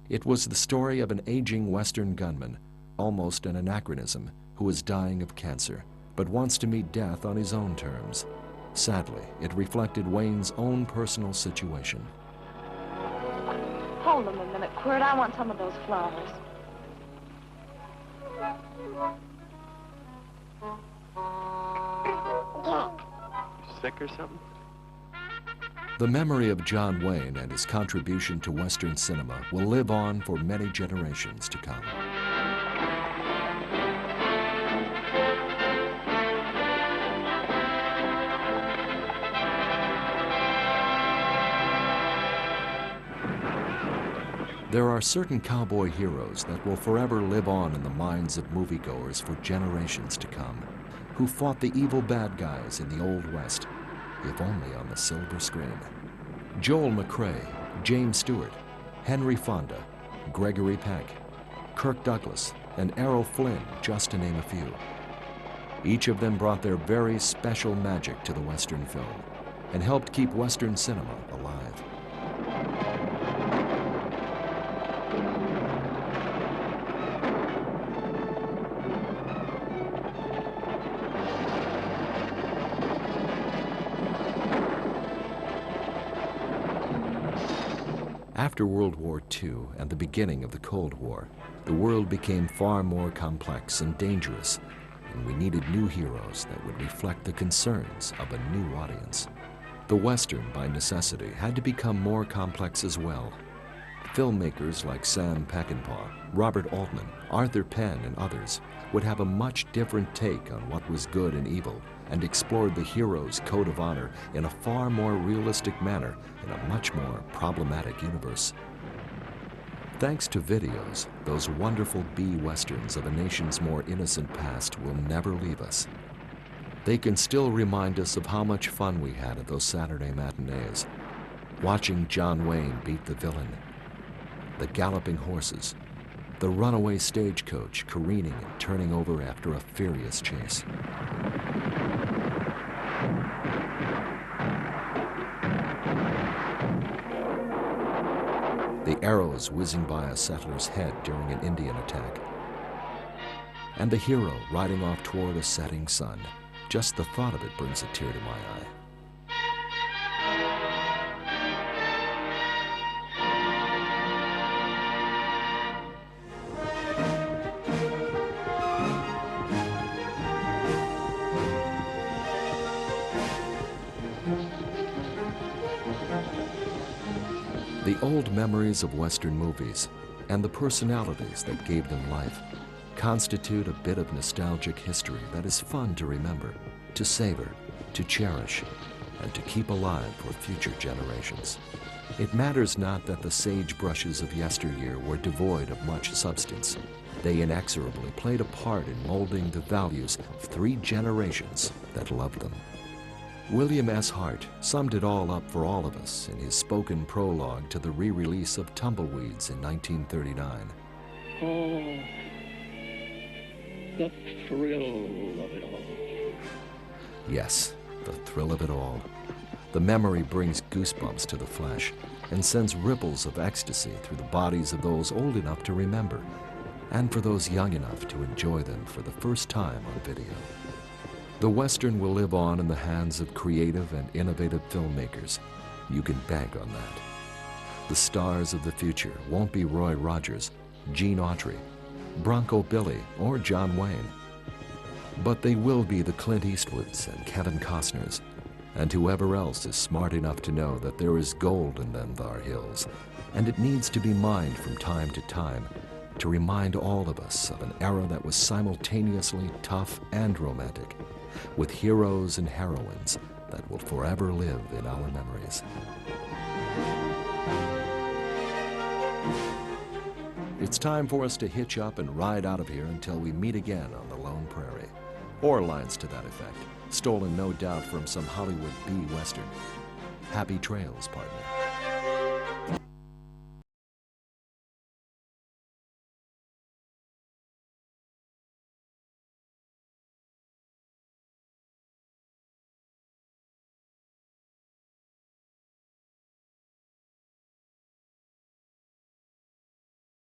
It was the story of an aging Western gunman, almost an anachronism, who is dying of cancer, but wants to meet death on his own terms. Sadly, it reflected Wayne's own personal situation. Hold them a minute, Quirt. I want some of those flowers. Sick or something? The memory of John Wayne and his contribution to Western cinema will live on for many generations to come. There are certain cowboy heroes that will forever live on in the minds of moviegoers for generations to come, who fought the evil bad guys in the Old West, if only on the silver screen. Joel McCrea, James Stewart, Henry Fonda, Gregory Peck, Kirk Douglas, and Errol Flynn, just to name a few. Each of them brought their very special magic to the Western film and helped keep Western cinema alive. After World War II and the beginning of the Cold War, the world became far more complex and dangerous, and we needed new heroes that would reflect the concerns of a new audience. The Western, by necessity, had to become more complex as well. Filmmakers like Sam Peckinpah, Robert Altman, Arthur Penn, and others would have a much different take on what was good and evil, and explored the hero's code of honor in a far more realistic manner in a much more problematic universe. Thanks to videos, those wonderful B-westerns of a nation's more innocent past will never leave us. They can still remind us of how much fun we had at those Saturday matinees, watching John Wayne beat the villain, the galloping horses, the runaway stagecoach careening and turning over after a furious chase. The arrows whizzing by a settler's head during an Indian attack, and the hero riding off toward a setting sun. Just the thought of it brings a tear to my eye. The old memories of Western movies and the personalities that gave them life constitute a bit of nostalgic history that is fun to remember, to savor, to cherish, and to keep alive for future generations. It matters not that the sagebrushes of yesteryear were devoid of much substance. They inexorably played a part in molding the values of 3 generations that loved them. William S. Hart summed it all up for all of us in his spoken prologue to the re-release of Tumbleweeds in 1939. Oh, the thrill of it all. Yes, the thrill of it all. The memory brings goosebumps to the flesh and sends ripples of ecstasy through the bodies of those old enough to remember, and for those young enough to enjoy them for the first time on video. The Western will live on in the hands of creative and innovative filmmakers. You can bank on that. The stars of the future won't be Roy Rogers, Gene Autry, Bronco Billy, or John Wayne. But they will be the Clint Eastwoods and Kevin Costners, and whoever else is smart enough to know that there is gold in them thar hills, and it needs to be mined from time to time to remind all of us of an era that was simultaneously tough and romantic, with heroes and heroines that will forever live in our memories. It's time for us to hitch up and ride out of here until we meet again on the Lone Prairie. Or lines to that effect, stolen no doubt from some Hollywood B-Western. Happy trails, partner.